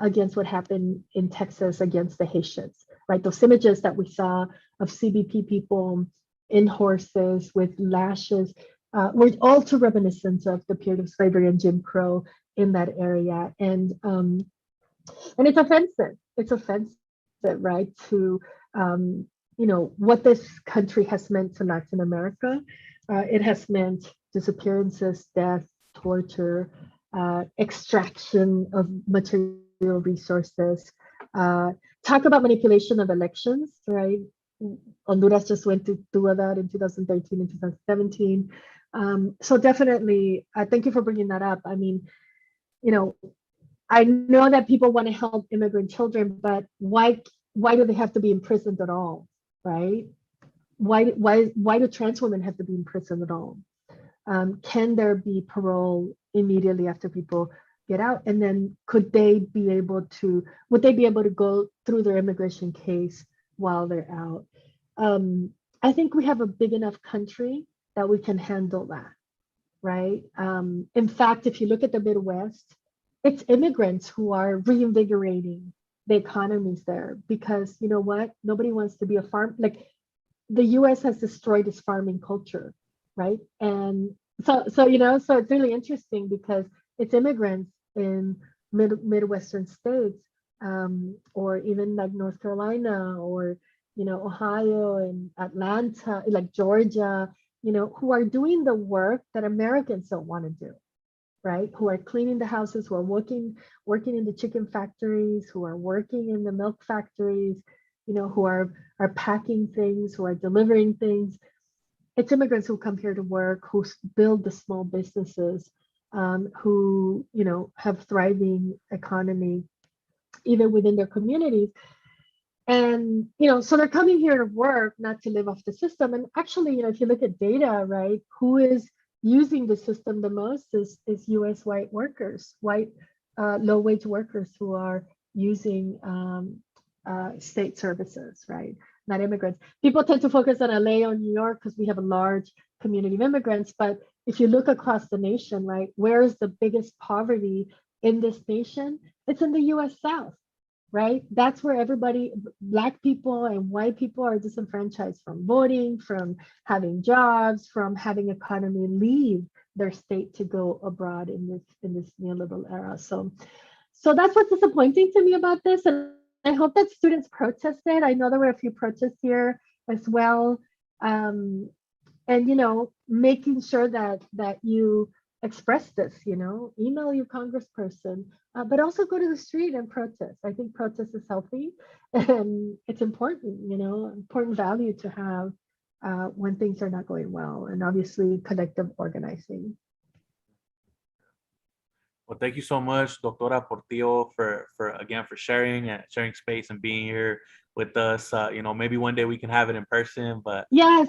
against what happened in Texas against the Haitians, right? Those images that we saw of CBP people in horses with lashes were all too reminiscent of the period of slavery and Jim Crow in that area. And it's offensive. It's offensive, right, to what this country has meant to Latin America. It has meant disappearances, death, torture, extraction of material resources. Talk about manipulation of elections, right? Honduras just went through that in 2013 and 2017. So definitely, thank you for bringing that up. I mean, I know that people want to help immigrant children, but why do they have to be imprisoned at all, right? Why do trans women have to be imprisoned at all? Can there be parole immediately after people get out? And then would they be able to go through their immigration case while they're out? I think we have a big enough country that we can handle that, right? In fact, if you look at the Midwest, it's immigrants who are reinvigorating the economies there because you know what? Nobody wants to be a farm. Like the US has destroyed its farming culture, right? And so it's really interesting because it's immigrants in Midwestern states, or even like North Carolina or Ohio and Atlanta, like Georgia, who are doing the work that Americans don't want to do, right? Who are cleaning the houses, who are working in the chicken factories, who are working in the milk factories, who are packing things, who are delivering things. It's immigrants who come here to work, who build the small businesses, who have thriving economy even within their communities. And so they're coming here to work, not to live off the system. And actually, if you look at data, right, who is using the system the most is US white workers, white low wage workers who are using state services, right? Not immigrants. People tend to focus on LA or New York because we have a large community of immigrants. But if you look across the nation, right, where is the biggest poverty in this nation? It's in the US South, right? That's where everybody, Black people and white people, are disenfranchised from voting, from having jobs, from having economy leave their state to go abroad in this neoliberal era. So that's what's disappointing to me about this. And I hope that students protested. I know there were a few protests here as well. And making sure that you express this, email your congressperson, but also go to the street and protest. I think protest is healthy and it's important, important value to have when things are not going well, and obviously collective organizing. Well, thank you so much, Doctora Portillo, for sharing space and being here with us. Maybe one day we can have it in person, but Yes.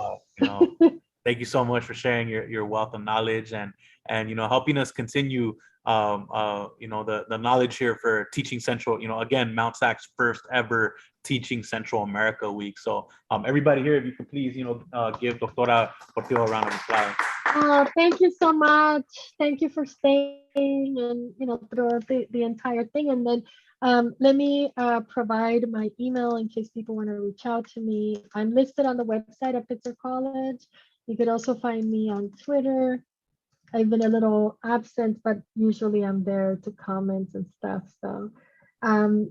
thank you so much for sharing your wealth of knowledge and helping us continue the knowledge here for Teaching Central. Again, Mount SAC's first ever teaching Central America week. So everybody here, if you could please, give Doctora Portillo a round of applause. Oh, thank you so much. Thank you for staying and, throughout the entire thing. And then let me provide my email in case people want to reach out to me. I'm listed on the website at Pitzer College. You could also find me on Twitter. I've been a little absent, but usually I'm there to comment and stuff. So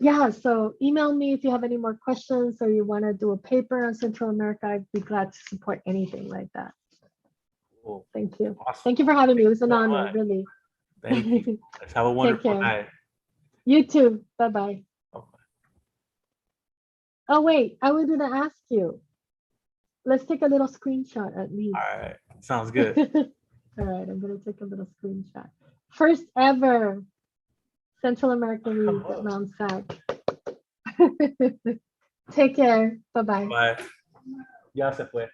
yeah, so email me if you have any more questions or you want to do a paper on Central America. I'd be glad to support anything like that. Cool. Thank you. Awesome. Thank you for having me. It was an honor, really. Thank you. Let's have a wonderful night. You too. Bye-bye. Okay. Oh, wait, I was going to ask you. Let's take a little screenshot at least. All right. Sounds good. All right, I'm going to take a little screenshot. First ever Central American Week at Mount Sac. Take care. Bye-bye. Bye. Ya se fue.